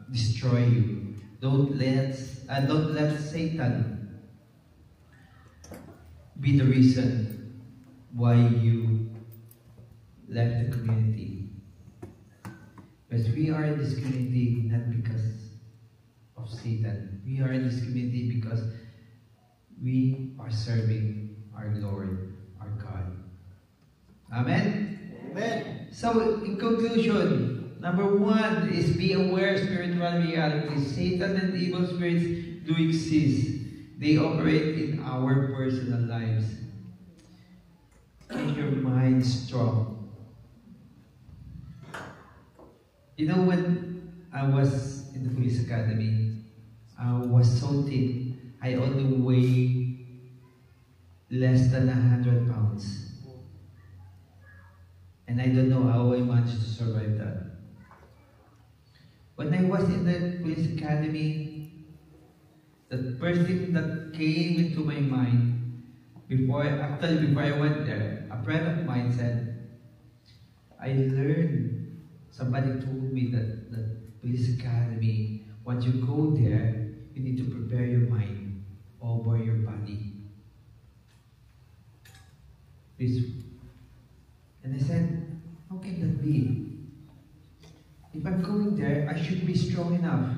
destroy you. Don't let Satan be the reason why you left the community. Because we are in this community not because of Satan. We are in this community because we are serving our Lord, our God. Amen? Amen. So, in conclusion, number 1 is be aware of spiritual realities. Satan and evil spirits do exist. They operate in our personal lives. Keep your mind strong. You know, when I was in the police academy, I was so thin. I only weigh less than 100 pounds. And I don't know how I managed to survive that. When I was in the police academy, the first thing that came into my mind, before I went there, a friend of mine said, I learned, somebody told me that the police academy, once you go there, you need to prepare your mind over your body. And I said, how can that be? If I'm going there, I should be strong enough.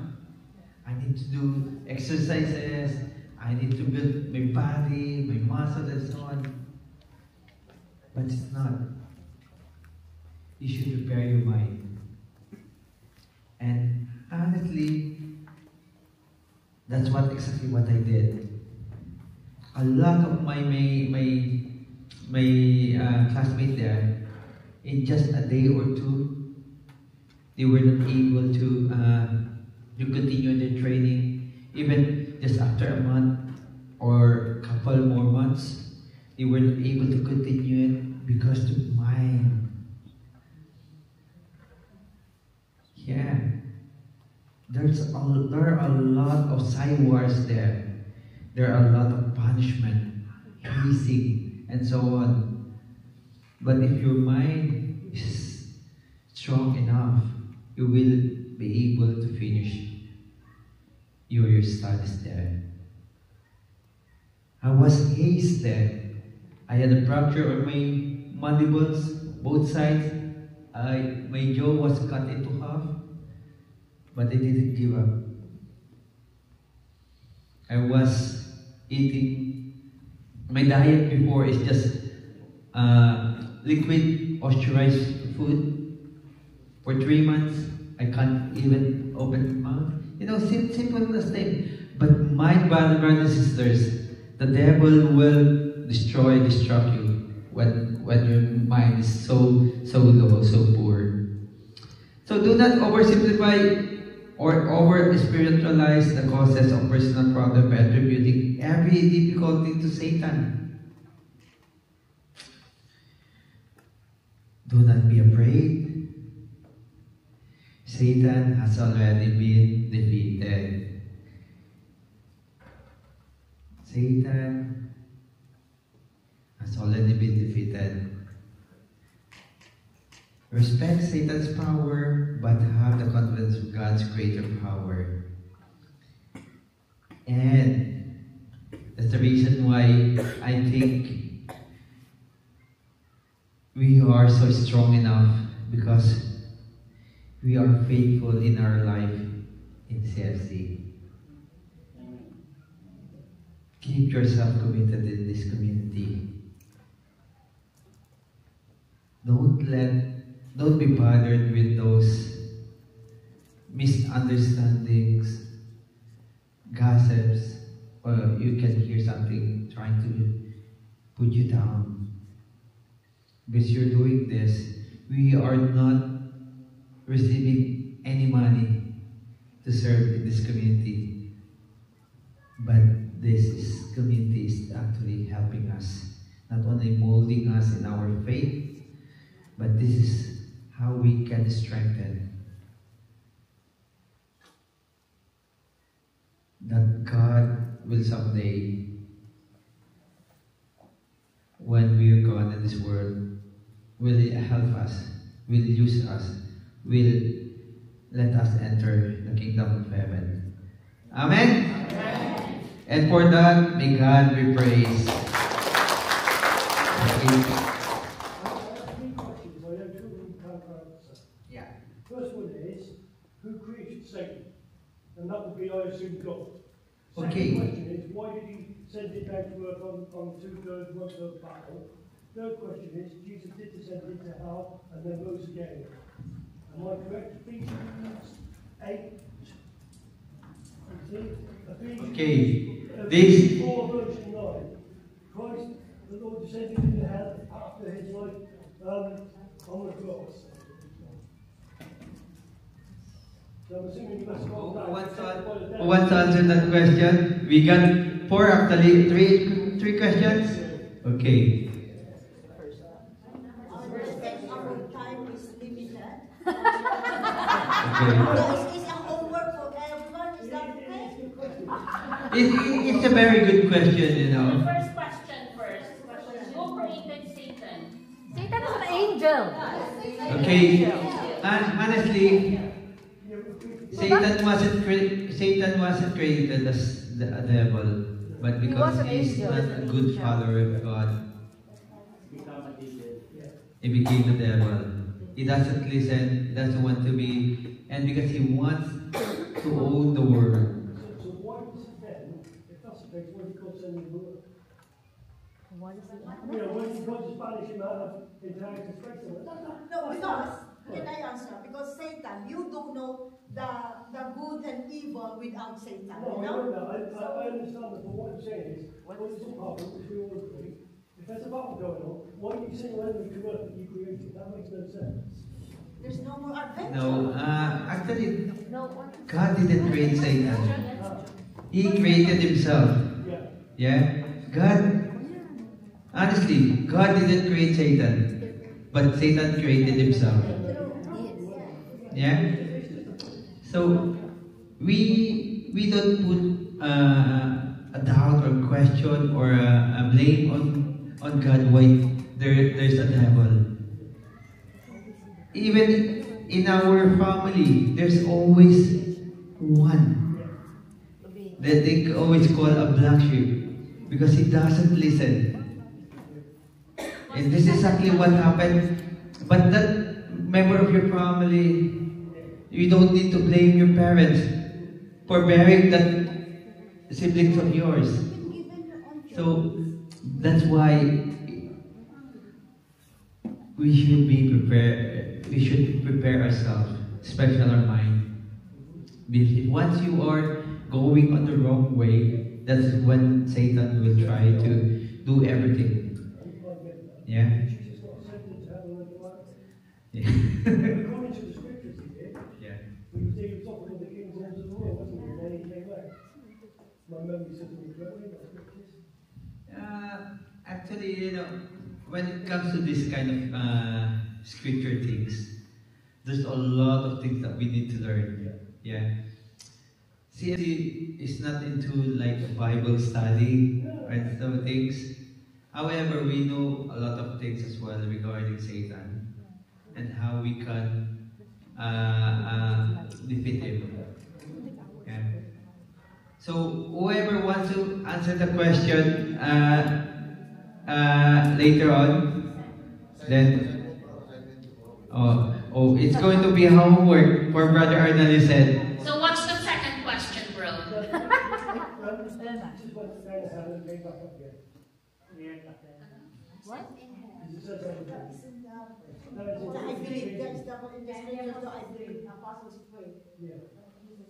I need to do exercises, I need to build my body, my muscles and so on. But it's not. You should prepare your mind. And honestly, that's exactly what I did. A lot of my classmates there, in just a day or two, they were not able to continue their training. Even just after a month or a couple more months, they were not able to continue it because the mind. Yeah. There are a lot of side wars there. There are a lot of punishment, teasing, and so on. But if your mind is strong enough, you will be able to finish your studies there. I was hazed there. I had a fracture on my mandibles, both sides. My jaw was cut into half, but I didn't give up. I was eating, my diet before is just liquid osterized food. For 3 months, I can't even open my mouth. You know, simple as thing. But my brothers and sisters, the devil will destruct you when your mind is so low, so poor. So do not oversimplify or over-spiritualize the causes of personal problem by attributing every difficulty to Satan. Do not be afraid. Satan has already been defeated. Satan has already been defeated. Respect Satan's power, but have the confidence of God's greater power. And that's the reason why I think we are so strong enough, because we are faithful in our life in CFC. Keep yourself committed in this community. Don't be bothered with those misunderstandings, gossips, or you can hear something trying to put you down. Because you're doing this, we are not receiving any money to serve in this community. But this community is actually helping us, not only molding us in our faith, but this is how we can strengthen will someday, when we are gone in this world, will help us, will use us, will let us enter the kingdom of heaven. Amen? Amen. And for that, may God be praised. Yeah. First one is, who created Satan? And that would be, I assume, God. Okay. Second question is, why did he send it down to earth on 2/3, 1/3 battle? Third question is, Jesus did descend into hell and then rose again. Am I correct? Ephesians 8. Okay. Ephesians 4 verse 9. Christ, the Lord, descended into hell after his life on the cross. So I'm assuming you must have gone back. Who wants to answer that question? We got four, actually, three questions. Okay. Our time is limited. Okay. Is a homework for everyone? Is that okay? It's a very good question, you know. The first question first. Who created Satan? Satan is an angel. Okay. And honestly, Satan wasn't created as a devil, but because he's not a good follower of God, he became a devil. He doesn't listen, doesn't want to be, and because he wants to own the world. So why was it then, if that's the case, why did God send him to earth? What is it? You know, when God just banished him out of into outer space. No, because, can I answer? Because Satan, you don't know the good and evil without Satan, No, you I know? know that. I understand that, but what I'm saying is, when there's a battle, which we all agree, if there's a battle going on, why do you send your enemy to earth that you created? That makes no sense. There's no more adventure. No, actually, God didn't create Satan. He created himself. Yeah? God, honestly, God didn't create Satan, but Satan created himself. Yeah? So, we don't put a doubt or question or a blame on God why there's a devil. Even in our family, there's always one that they always call a black sheep because he doesn't listen. And this is exactly what happened. But that member of your family, you don't need to blame your parents for bearing that siblings of yours. So that's why we should be prepared. We should prepare ourselves, especially our mind. Because once you are going on the wrong way, that's when Satan will try to do everything. Yeah. Yeah. According to the scriptures here, Yeah. he was talking with the king's arms of the world, wasn't he? And then he came back. My memory says me correctly, the scriptures. Actually, you know, when it comes to this kind of scripture things, there's a lot of things that we need to learn. Yeah. CFC is not into like a Bible study and some things. However, we know a lot of things as well regarding Satan and how we can defeat him. Yeah. So whoever wants to answer the question later on, then it's going to be homework for Brother Arnal, you said. So what's the second question, bro? Jesus went down to heaven and came back up again. What? Jesus says that again. I believe that's the in the scripture, so I believe Apostles Creed. Yeah.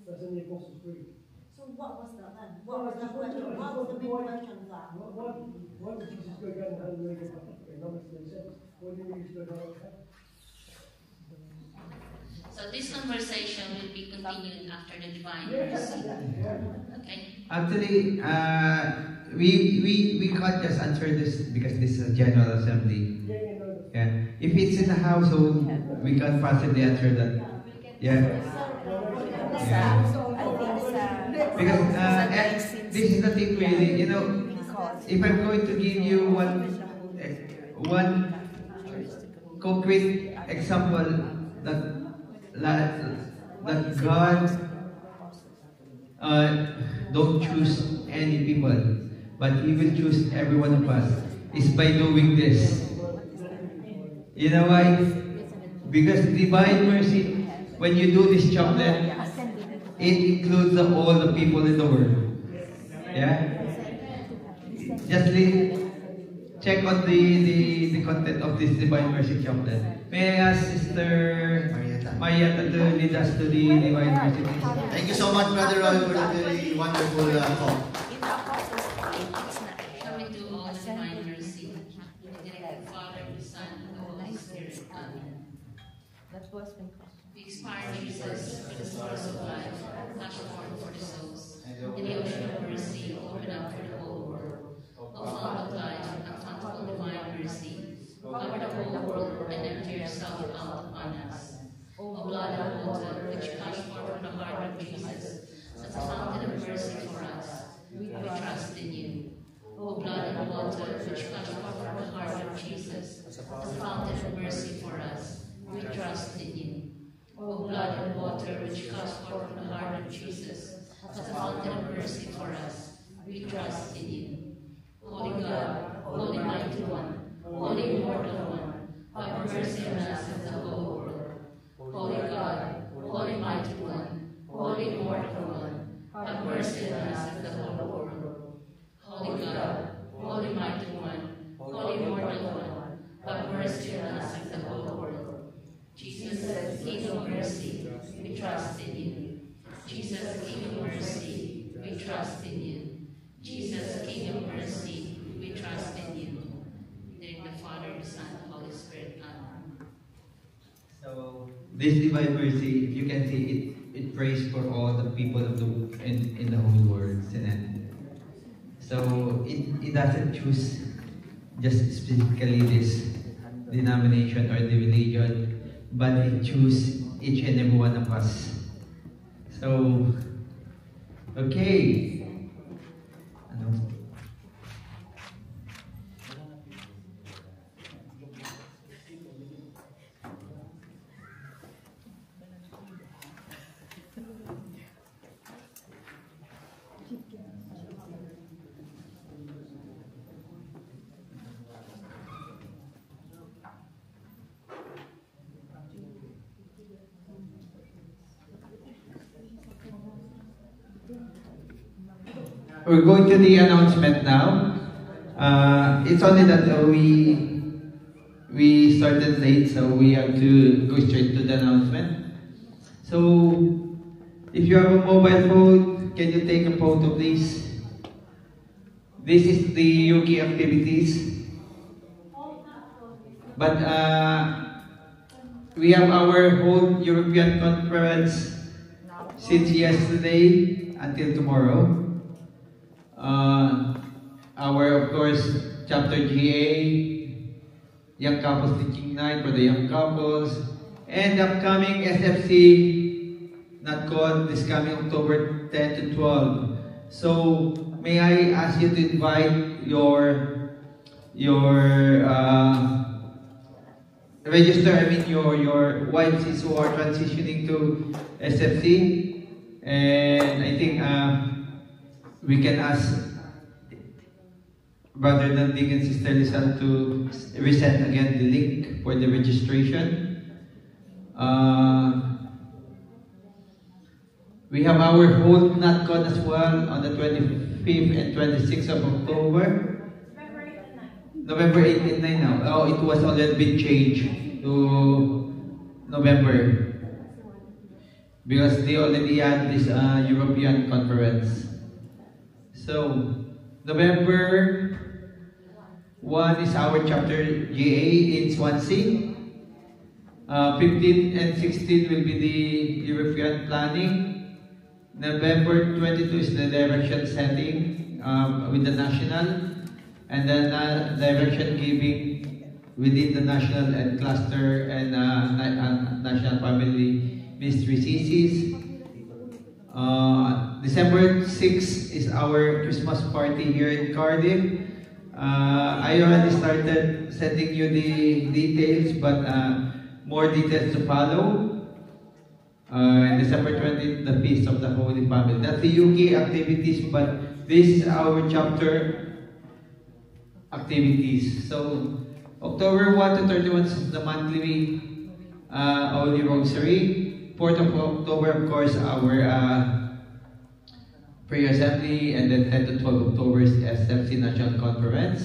That's in the Apostles' Creed. So what was that then? What was the question? What was the big question of that? Why would Jesus go down to heaven and come back up again? That makes no sense. Why didn't he just go down to heaven? So this conversation will be continued after the divine mercy. Okay? Actually, we can't just answer this because this is a general assembly. Yeah. If it's in the household, we can possibly answer that. Yeah. Yeah. Because this is the thing really, you know, if I'm going to give you one concrete example that God don't choose any people, but He will choose every one of us, is by doing this. You know why? Because divine mercy, when you do this chaplet, it includes all the people in the world. Yeah? Just check on the content of this Divine Mercy chaplet. May I ask Sister Marietta to lead us to the Divine Mercy, please? Thank you so much, Brother Roy, for that very wonderful talk. Shall we do all the Divine Mercy? In the name of the Father, the Son, and the Holy Spirit. Amen. We inspire Jesus for the source of life, platform for the souls. In the ocean of mercy, open up for the whole world. O fount of life, uncountable divine mercy, cover the whole world and empty yourself out upon us. O blood and water, which gush forth from the heart of Jesus, as a fountain of mercy for us, we trust in you. O blood and water, which gush forth from the heart of Jesus, as a fountain of mercy for us, we trust in you. O blood and water, which gush forth from the heart of Jesus, as a fountain of mercy for us, we trust in you. Holy God, Holy Mighty One, Holy Immortal One, have mercy on us and the whole world. Holy God, Holy Mighty One, Holy Immortal One, have mercy on us and the whole world. Holy God, Holy Mighty One, Holy Immortal One, have mercy on us and the whole world. Jesus, King of mercy, we trust in you. Jesus, King of mercy, we trust in you. Jesus, King of mercy, we trust in you. In the name of the Father, the Son, and the Holy Spirit. Amen. So this Divine Mercy, if you can see it prays for all the people of in the whole world. So it doesn't choose just specifically this denomination or the religion, but it chooses each and every one of us. So, okay. We're going to the announcement now. It's only that we started late, so we have to go straight to the announcement. So, if you have a mobile phone, can you take a photo, please? This is the Yuki activities. But we have our whole European conference since yesterday until tomorrow. Our, of course, chapter GA, Young Couples Teaching Night for the young couples, and upcoming SFC, not called, this coming October 10 to 12. So, may I ask you to invite your YMCs who are transitioning to SFC, and I think we can ask Brother Dandig and Sister Lizelle to resend again the link for the registration. We have our whole NatCon as well on the 25th and 26th of October. November 8 and 9 now. Oh, it was already been changed to November because they already had this European conference. So, November 1 is our chapter GA in Swansea. 15 and 16 will be the European planning. November 22 is the direction setting with the national. And then direction giving within the national and cluster and national family ministry CCs. December 6 is our Christmas party here in Cardiff. I already started sending you the details, but more details to follow. December 20th, the Feast of the Holy Family. That's the UK activities, but this is our chapter activities. So, October 1 to 31 is the monthly Holy Rosary. 4th of October, of course, our prayer assembly, and then 10 to 12 October is SFC National Conference.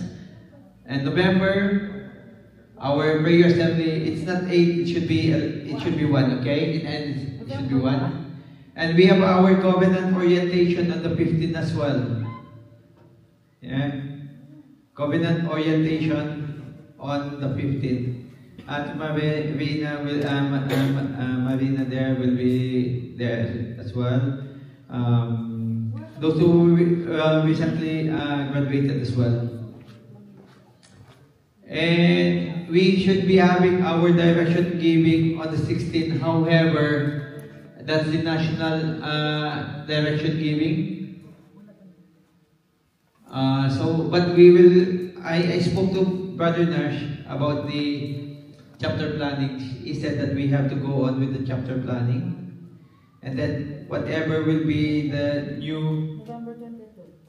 And November, our prayer assembly, it's not 8, it should be 1, okay? It should be 1. And we have our covenant orientation on the 15th as well. Yeah. Covenant orientation on the 15th. At Marina Marina there will be there as well. Those who recently graduated as well. And we should be having our direction giving on the 16th. However, that's the national direction giving. But we will. I spoke to Brother Nash about the chapter planning. He said that we have to go on with the chapter planning, and then whatever will be the new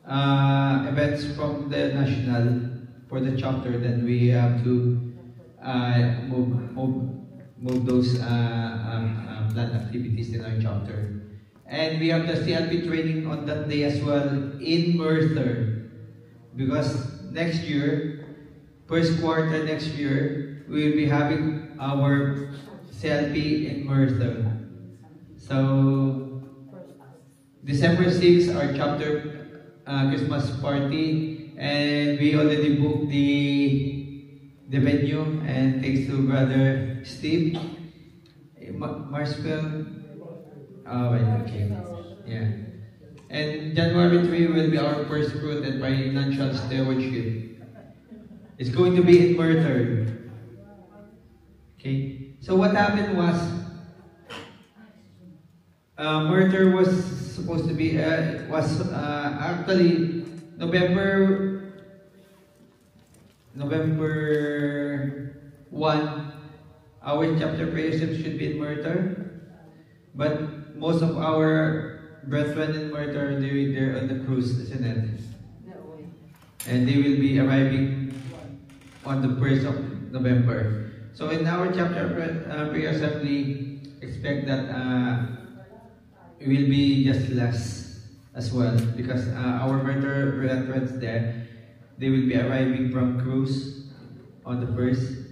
events from the national for the chapter, then we have to move those planned activities in our chapter. And we have the CLP training on that day as well in Merthyr, because next year, first quarter next year, we will be having our CLP in Merthyr. So, December 6, our chapter Christmas party, and we already booked the venue, and thanks to Brother Steve. Marsville. Oh, right, okay. Yeah. And January 3 will be our first fruit and financial stewardship. It's going to be in Merthyr. Okay. So what happened was, Merthyr was supposed to be actually November 1. Our chapter prayers should be in Merthyr, but most of our brethren in Merthyr, they're on the cruise, isn't it? And they will be arriving on the 1st of November. So in our chapter prayer assembly, expect that it will be just less as well, because our Merthyr brethren there, they will be arriving from cruise on the 1st.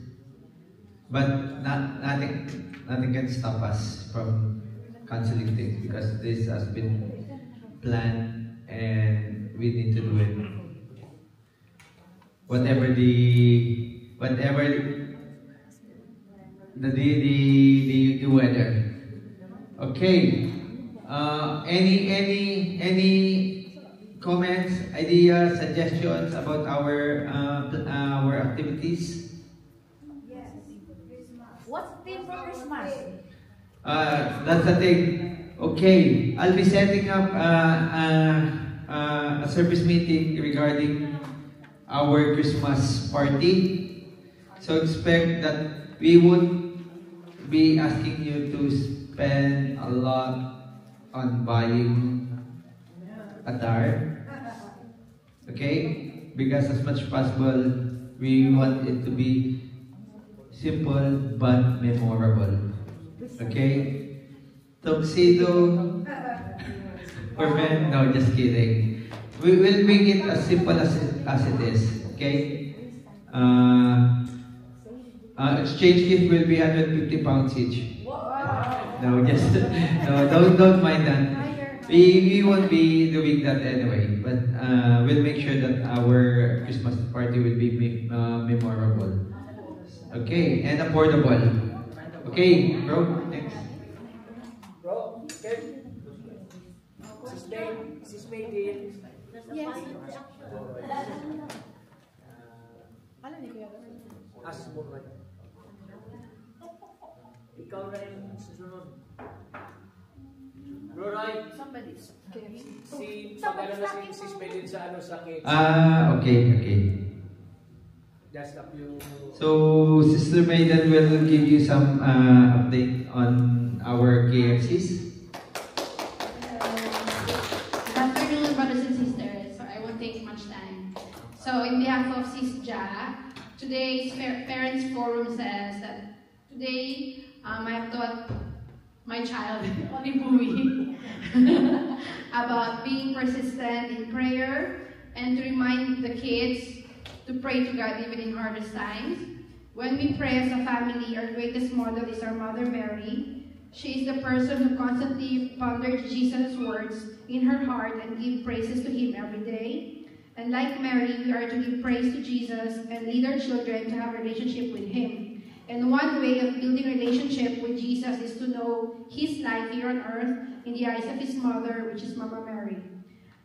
But nothing can stop us from canceling things, because this has been planned and we need to do it. Whatever the weather. Okay. Any comments, ideas, suggestions about our activities? What's the theme for Christmas? That's the thing. Okay, I'll be setting up a service meeting regarding our Christmas party. So expect that we would be asking you to spend a lot on buying attire. Okay? Because as much as possible, we want it to be simple but memorable. Okay? Tuxedo for men? No, just kidding. We will make it as simple as it is. Okay? Exchange gift will be 150 pounds each. No, don't mind that. We won't be doing that anyway, but we'll make sure that our Christmas party will be memorable. Okay, and affordable. Okay, bro, next. Bro, Ken? Sis May, Yes. ask mo ba? Ikaw na yung susunod. Roy, Somebody's si pagkala na si Spelin sa ano sa KFC. Okay. That's up yung... So, Sister Maiden will give you some update on our KFCs. Good afternoon, brothers and sisters. So I won't take much time. So, in behalf of SISJA, today's Parents Forum says that today I have taught my child, Olibui, about being persistent in prayer and to remind the kids to pray to God even in hardest times. When we pray as a family, our greatest model is our Mother Mary. She is the person who constantly pondered Jesus' words in her heart and give praises to Him every day. And like Mary, we are to give praise to Jesus and lead our children to have a relationship with Him. And one way of building relationship with Jesus is to know His life here on earth in the eyes of His mother, which is Mama Mary.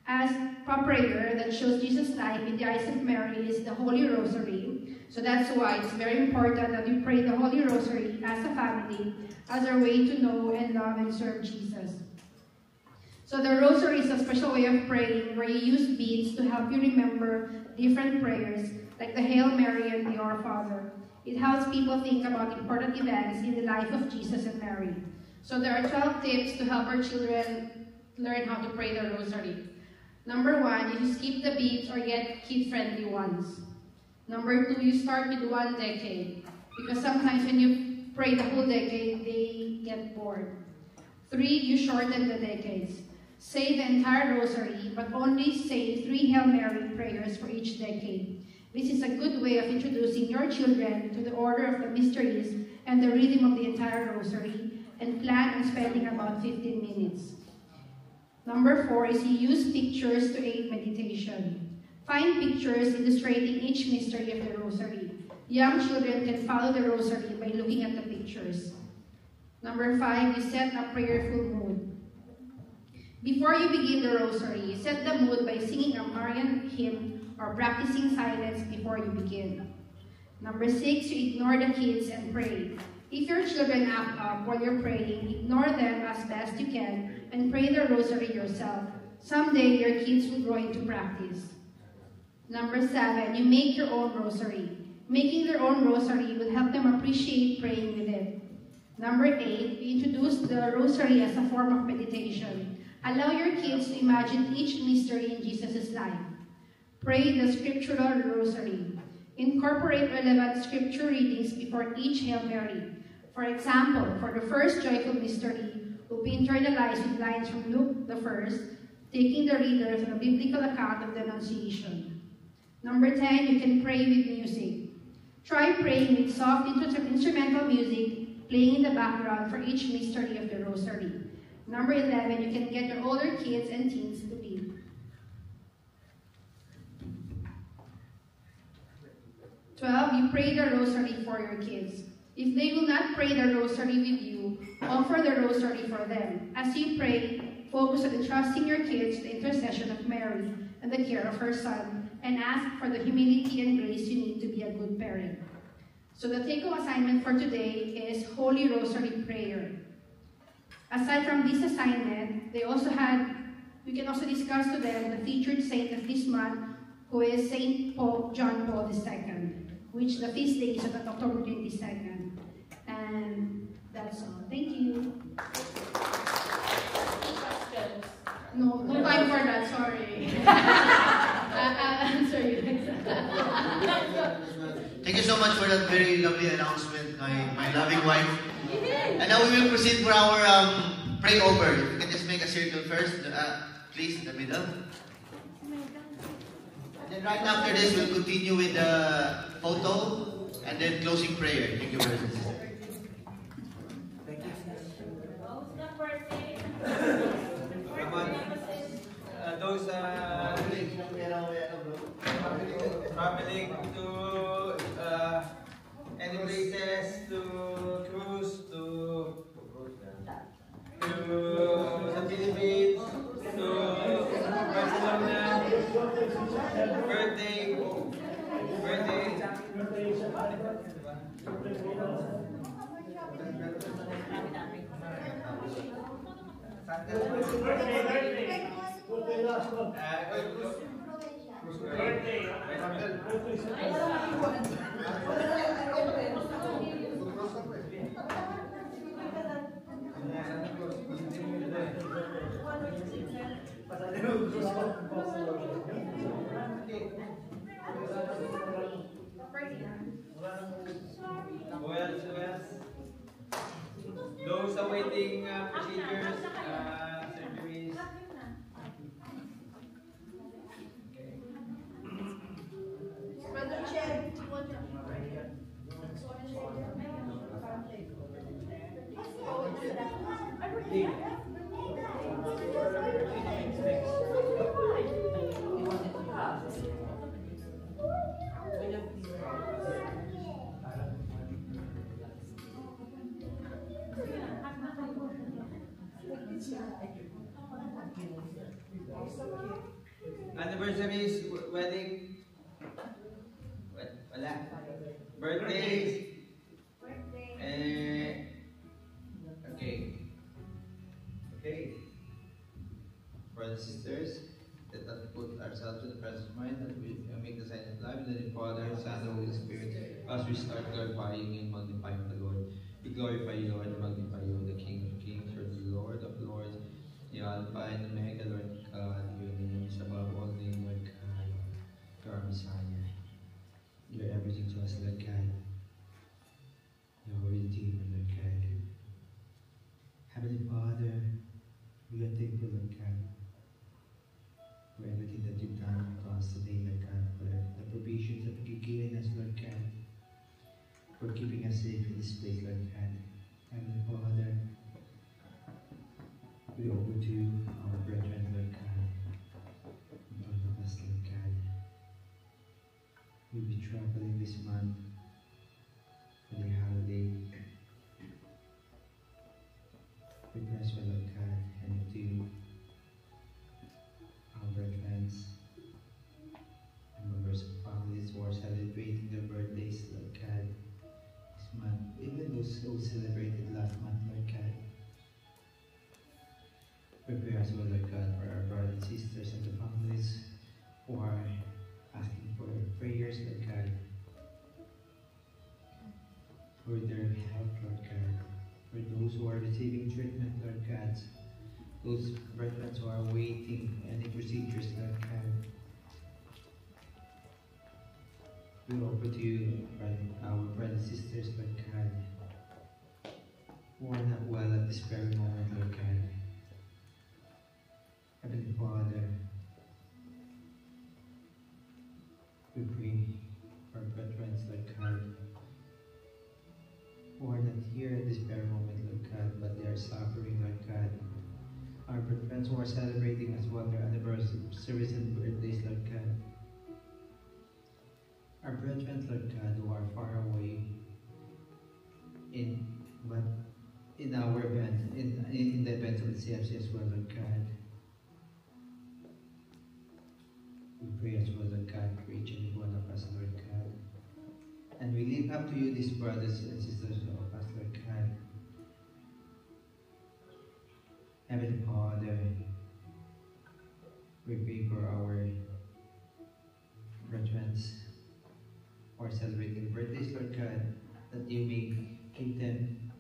As a prayer that shows Jesus' life in the eyes of Mary is the Holy Rosary. So that's why it's very important that we pray the Holy Rosary as a family, as our way to know and love and serve Jesus. So the Rosary is a special way of praying where you use beads to help you remember different prayers, like the Hail Mary and the Our Father. It helps people think about important events in the life of Jesus and Mary. So there are 12 tips to help our children learn how to pray the Rosary. Number 1, you skip the beads or get kid-friendly ones. Number 2, you start with 1 decade. Because sometimes when you pray the whole decade, they get bored. 3, you shorten the decades. Say the entire Rosary, but only say 3 Hail Mary prayers for each decade. This is a good way of introducing your children to the order of the mysteries and the rhythm of the entire Rosary, and plan on spending about 15 minutes. Number 4 is you use pictures to aid meditation. Find pictures illustrating each mystery of the Rosary. Young children can follow the Rosary by looking at the pictures. Number 5, you set a prayerful mood. Before you begin the Rosary, set the mood by singing a Marian hymn or practicing silence before you begin. Number 6, you ignore the kids and pray. If your children act up while you're praying, ignore them as best you can and pray the Rosary yourself. Someday your kids will grow into practice. Number 7, you make your own Rosary. Making their own Rosary will help them appreciate praying with it. Number 8, you introduce the Rosary as a form of meditation. Allow your kids to imagine each mystery in Jesus' life. Pray the scriptural Rosary. Incorporate relevant scripture readings before each Hail Mary. For example, for the first joyful mystery, we'll be internalized with lines from Luke the 1st, taking the reader through a biblical account of the Annunciation. Number 10, you can pray with music. Try praying with soft instrumental music playing in the background for each mystery of the Rosary. Number 11, you can get your older kids and teens to lead. 12, you pray the Rosary for your kids. If they will not pray the Rosary with you, offer the Rosary for them. As you pray, focus on entrusting your kids to the intercession of Mary and the care of her Son, and ask for the humility and grace you need to be a good parent. So the take-home assignment for today is Holy Rosary Prayer. Aside from this assignment, we can also discuss to them the featured saint of this month, who is Saint Pope John Paul II, which the feast day is on October 22nd. And that's all. Thank you. No time for that, sorry. I'll answer you next time. Thank you so much for that very lovely announcement, my loving wife. And now we will proceed for our pray over. If you can just make a circle first, please, in the middle. And then right after this, we'll continue with the photo and then closing prayer. Thank you, brothers and sisters. Thank you. Those traveling to any places, to cruise, to the Philippines, to Barcelona, birthday. Birthday last month. Those awaiting procedures, surgeries. Brother Chen, Anniversaries, wedding, wala. Birthdays, okay. Brothers and sisters, let us put ourselves in the presence of mind that we make the sign of love, in the name of the Father, Son, and Holy Spirit, as we start glorifying and magnifying the Lord. We glorify you, Lord, and magnify you, the King of Kings, or the Lord of Lords, the Alpha and Omega, Lord God. Your name is above all names, Lord God. You are Messiah. You are everything to us, Lord God. You are Redeemer, Lord God. Heavenly Father, we are thankful, Lord God, for everything that you've done to us today, Lord God, for the provisions that you've given us, Lord God, for keeping us safe in this place, Lord God. Heavenly Father, we offer to our brethren, Lord God, and all of us, Lord God. We'll be traveling this month for the holiday. We bless you, Lord God, and to our brethren and members of families who are celebrating their birthdays, Lord God, this month, even those who celebrated last month, Lord God. Prepare us, Lord God, for our brothers and sisters and the families who are asking for prayers, Lord God, for their health, Lord God, for those who are receiving treatment, Lord God, those brethren who are waiting any procedures, Lord God. We offer to you our brothers and sisters, Lord God, who are not well at this very moment, Lord God. Heavenly Father, we pray for our brethren, Lord God, who are not here at this very moment, Lord God, but they are suffering, Lord God. Our brethren who are celebrating as well their anniversaries and birthdays, Lord God. Our brethren, Lord God, who are far away in our event, in the event of the CFC as well, Lord God. We pray as well, Lord God, for each and every one of us, Lord God. And we lift up to you these brothers and sisters of us, Lord God. Heavenly Father, we pray for our brethren who are celebrating birthdays, Lord God, that you may give them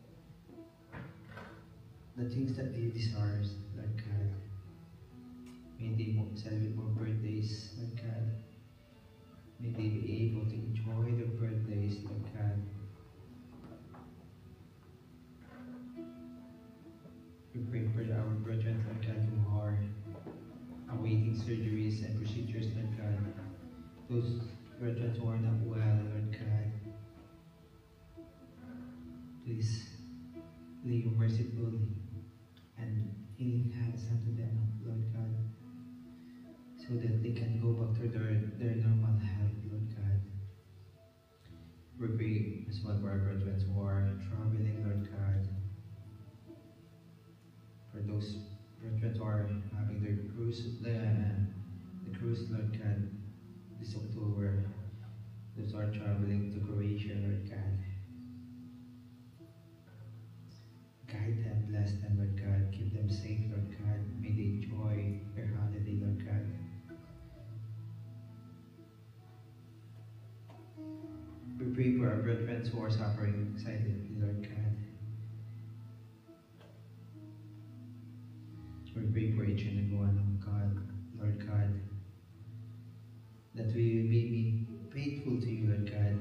the things that they desire, Lord God. May they celebrate more birthdays, Lord God. May they be able to enjoy their birthdays, Lord God. We pray for our brethren, Lord God, who are awaiting surgeries and procedures, Lord God. Those brethren who are not well, Lord God. Please lay your merciful and healing hands unto them, Lord God, so that they can go back to their normal health, Lord God. We pray as well for our brethren who are traveling, Lord God. For those brethren who are having their cruise, the cruise, Lord God, this October, those who are traveling to Croatia, Lord God. Guide them, bless them, Lord God. Keep them safe, Lord pray for our brethren who are suffering silently, Lord God. We pray for each and every one of God, Lord God, that we may be faithful to you, Lord God,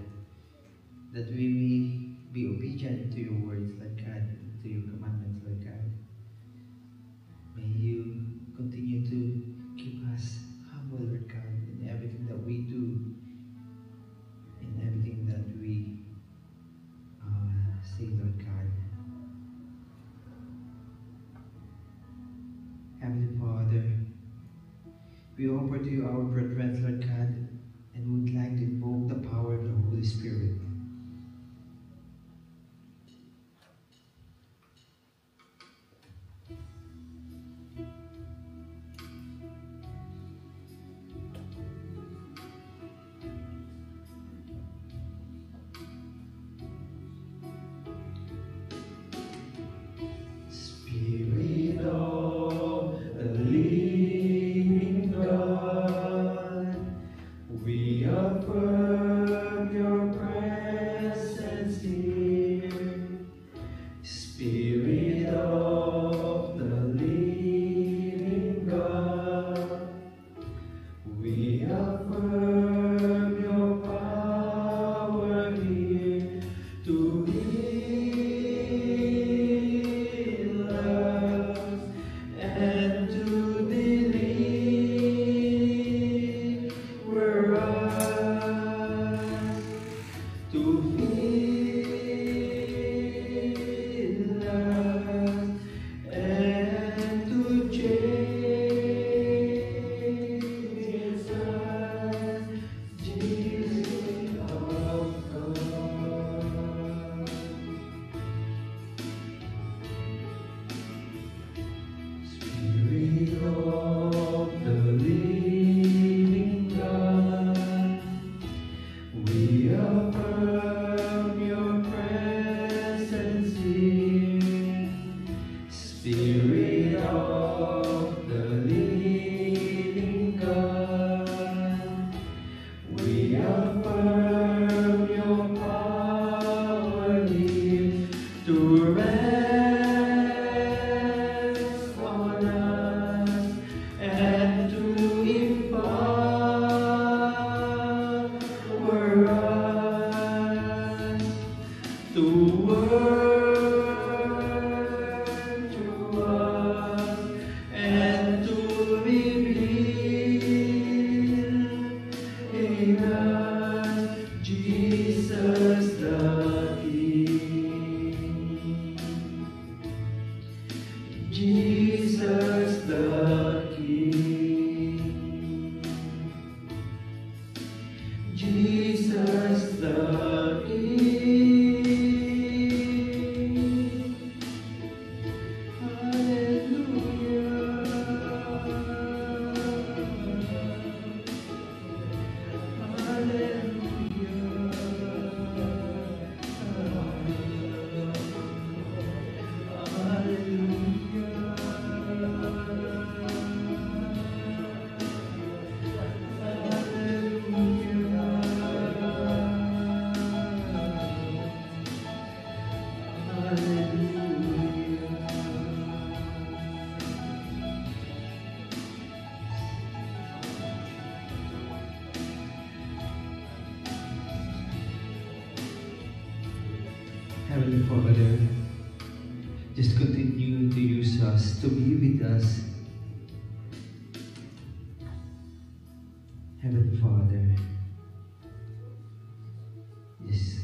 that we may be obedient to your words, Lord God, to your commandments, Lord God. May you continue to keep us humble, Lord God, in everything that we do, in everything that we say, Lord God. Heavenly Father, we offer to you our brethren, Lord God, and would like to invoke the power of the Holy Spirit. Spirit of the living God, we affirm your presence here. Spirit of the living God, we affirm your power here to heal us and to deliver us, to heal us and to change us, Jesus of God. Spirit of the living God, we affirm your presence here. Spirit of the living God, we affirm your power here to rest on us and to empower us to work through us and to reveal in us Jesus the King. Jesus the King. Jesus the King. Heavenly Father, just continue to use us, to be with us. Heavenly Father, just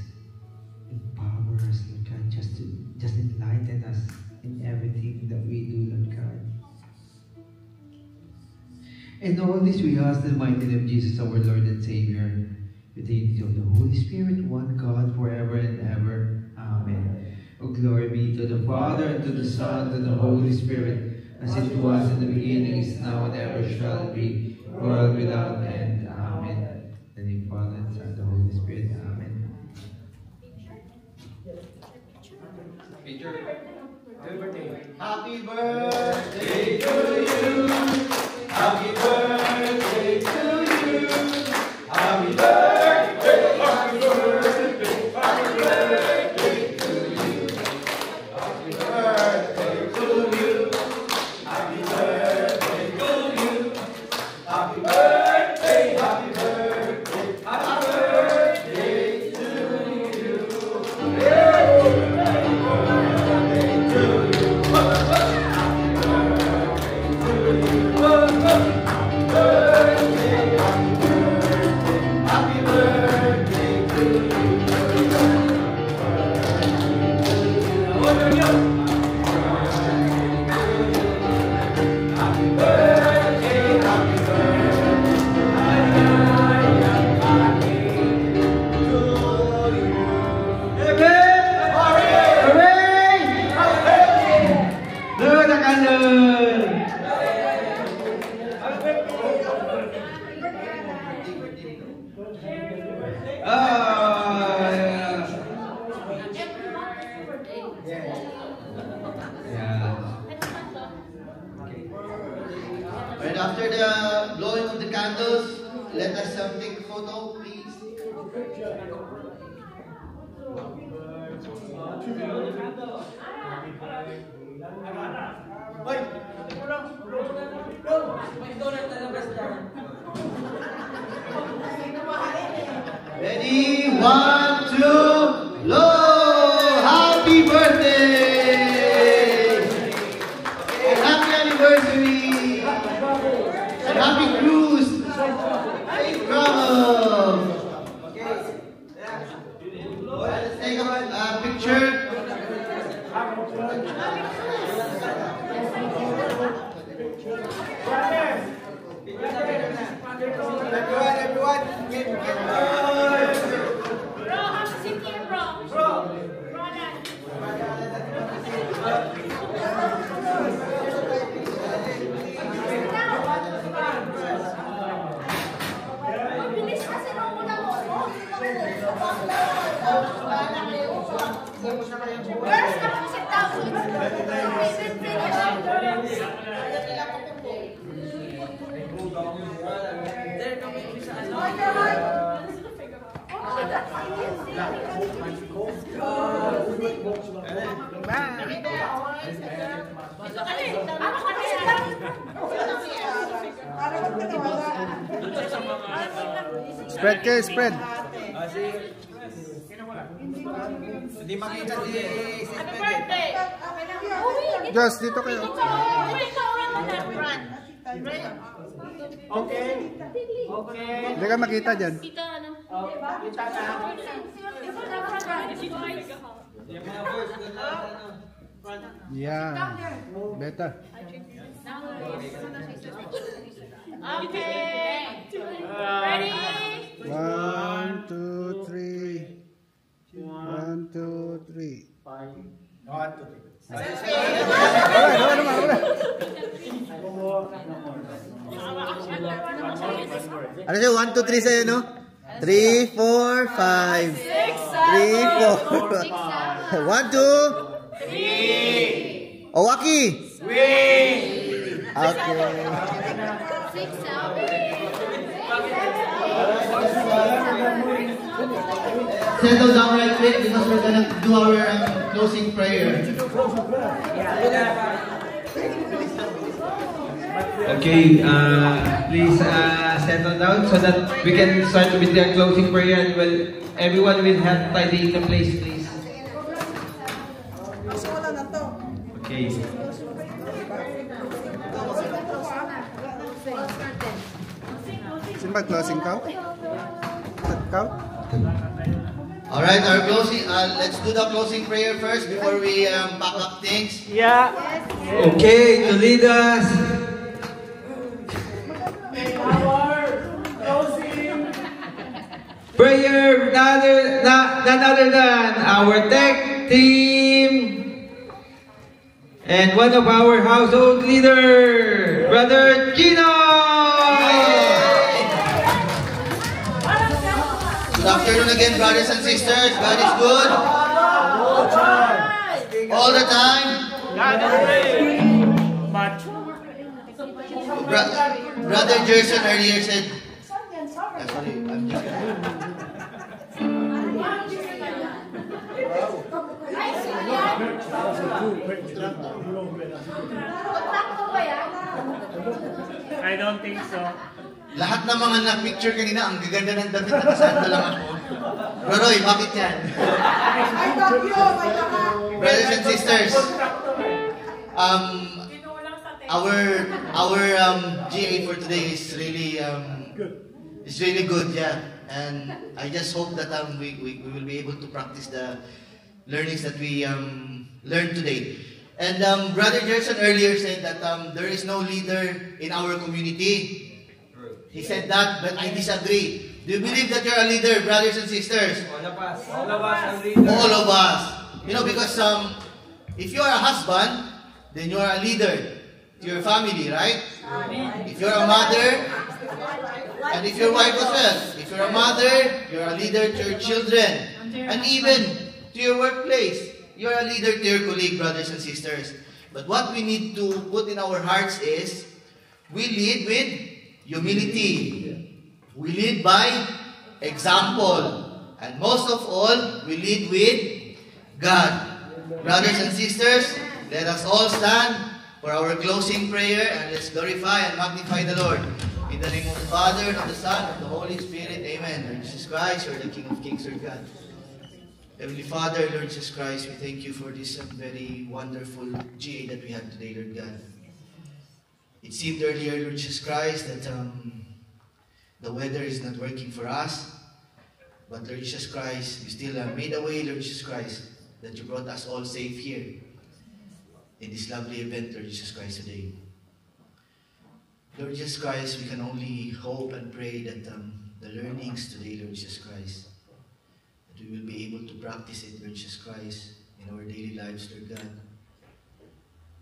empower us, Lord God, just enlighten us in everything that we do, Lord God. And all this we ask in the mighty name of Jesus, our Lord and Savior, with the unity of the Holy Spirit, one God, forever and ever. Amen. Oh, glory be to the Father, and to the Son, and to the Holy Spirit, as it was in the beginning, is now, and ever shall be, world without end. Amen. In the name of the Father, and Son, and the Holy Spirit. Amen. Happy birthday to you. Happy birthday to you. Happy birthday, happy birthday. Alright, after the blowing of the candles, let us take a photo, please. Ready? 1, 2, blow! Happy birthday! And happy anniversary! And happy cruise! Safe travel! Let's take a picture. Everyone, get Bro, have a seat here, bro. Bro, that. Mabilis kasi nung una mo. Girls, come to sit down. Spread kayo, spread. Hindi makita si Happy birthday. Just dito kayo. Okay. Okay. Hindi ka makita dyan. Kita ano? Kita na. Yeah. Better. Okay. Ready? 1, 2, 3. 1, 2, 3. 1, 2, 3. Ano siya? 1, 2, 3 sa'yo, no? 3, 4, 5. 3, 4. 1, 2. 3. Oh, Waki. Okay. Settle down right quick because we're gonna do our closing prayer. Okay, please settle down so that we can start with the closing prayer, and everyone will have tidying the place, please. Okay. Sino ba closing ka? Ikaw? Alright, our closing, let's do the closing prayer first before we pack up things. Yeah. Okay, to lead us. Prayer, none other than our tech team and one of our household leader, Brother Gino. Good afternoon again, brothers and sisters. God is good. All the time. Brother Gerson earlier said, sorry, I'm just I don't think so. lahat ng mga na-picture kanina, ang gaganda ng damit, nakasanda lang ako. Bro Roy, bakit yan? Brothers and sisters, our GA for today is really good, yeah. And I just hope that we will be able to practice the learnings that we learned today. And Brother Gerson earlier said that there is no leader in our community. He said that, but I disagree. Do you believe that you're a leader, brothers and sisters? All of us. All of us are leaders. All of us. You know, because if you are a husband, then you are a leader to your family, right? If you're a mother, and if your wife as well. If you're a mother, you're a leader to your children. And even to your workplace, you're a leader to your colleague, brothers and sisters. But what we need to put in our hearts is, We lead with humility. We lead by example. And most of all, we lead with God. Brothers and sisters, let us all stand for our closing prayer, and let's glorify and magnify the Lord. In the name of the Father, and of the Son, and of the Holy Spirit. Amen. Lord Jesus Christ, you are the King of Kings, Lord God. Heavenly Father, Lord Jesus Christ, we thank you for this very wonderful GA that we had today, Lord God. It seemed earlier, Lord Jesus Christ, that the weather is not working for us. But Lord Jesus Christ, you still made a way, Lord Jesus Christ, that you brought us all safe here in this lovely event, Lord Jesus Christ, today. Lord Jesus Christ, we can only hope and pray that the learnings today, Lord Jesus Christ, that we will be able to practice it, Lord Jesus Christ, in our daily lives, Lord God.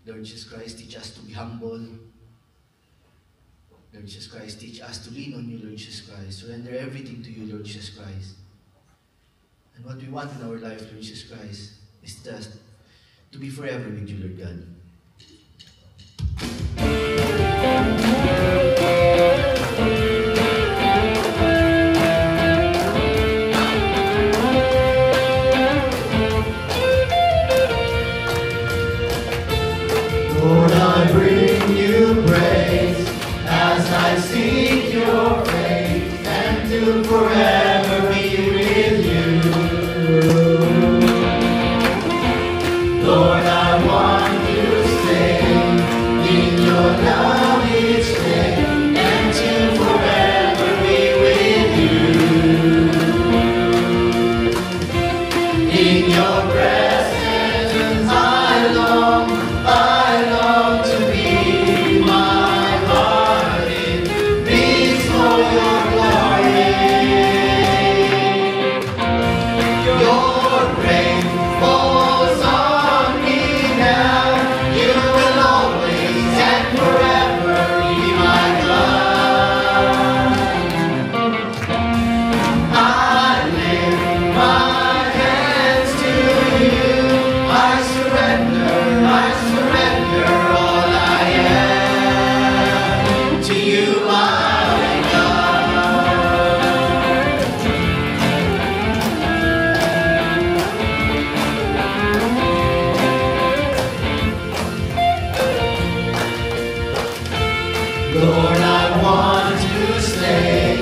Lord Jesus Christ, teach us to be humble. Lord Jesus Christ, teach us to lean on you, Lord Jesus Christ. Surrender everything to you, Lord Jesus Christ. And what we want in our life, Lord Jesus Christ, is just to be forever with you, Lord God. Lord, I bring you praise as I seek your face and to forever be with you. Lord, I want to stay in your love each day and to forever be with you. In your presence I long to be. My heart it beats for your glory. Your rain falls on me now. You will always and forever be my God. I lift my hands to you. I surrender all I am to you, my God. Lord, I want to stay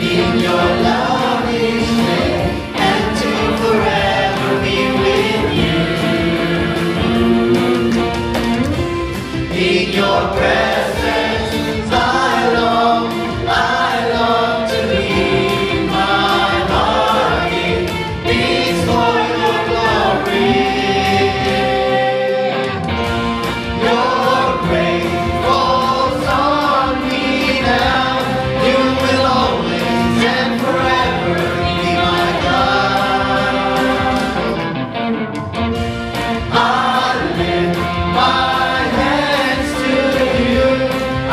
in your love each day and to forever be with you. In your presence I long to be. My heart it beats for your glory. Your grace falls on me now. You will always and forever be my God. I lift my hands to you.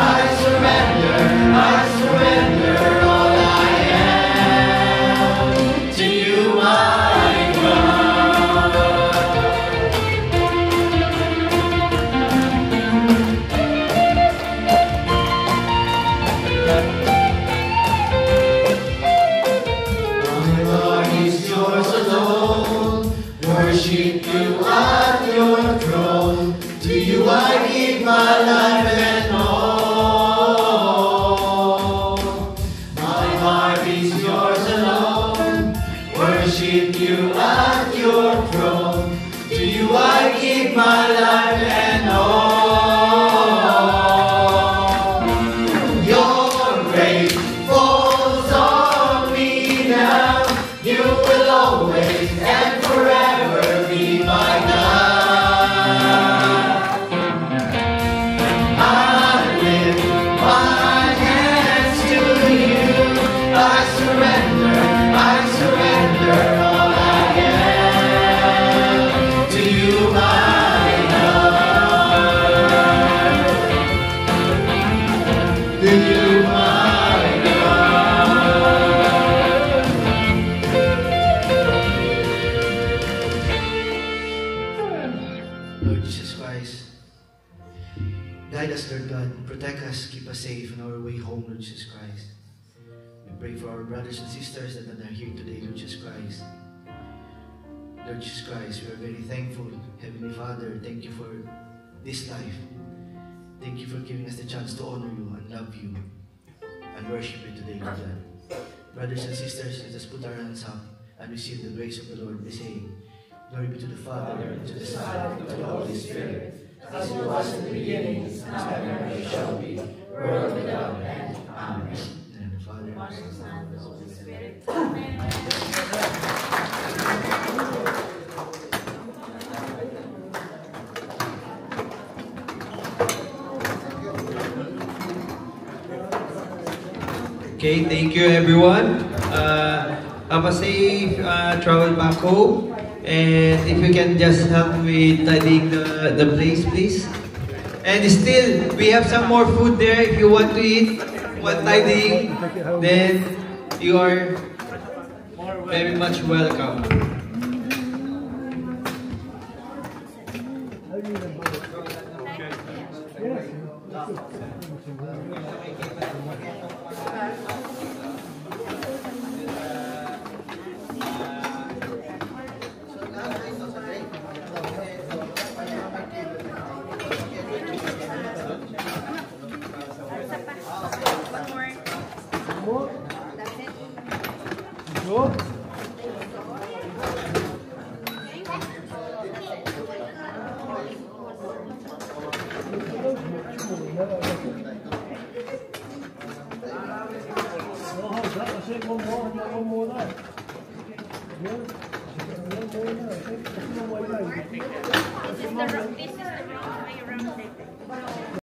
I surrender all I am to you, my God. My heart is yours alone. Worship you at your throne. To you I give my life and all. My heart is yours alone. Worship you at your throne. To you I give my life and all. Your grace falls on me now. You will always and forever be my God. Guide us, Lord God. Protect us, keep us safe on our way home, Lord Jesus Christ. We pray for our brothers and sisters that are here today, Lord Jesus Christ. Lord Jesus Christ, we are very thankful. Heavenly Father, thank you for this life. Thank you for giving us the chance to honor you and love you and worship you today, Lord God. Brothers and sisters, let us put our hands up and receive the grace of the Lord by saying, Glory be to the Father, and to the Son, and to the Holy Spirit, as it was in the beginning, is now, and ever shall be, world without end. Amen. And the Father, and the Son, and the Holy Spirit. Amen. Okay, thank you everyone. Have a safe travel back home. And if you can just help with tidying the place, please. And still, we have some more food there. If you want to eat, want tidying, then you are very much welcome. This is the wrong way around.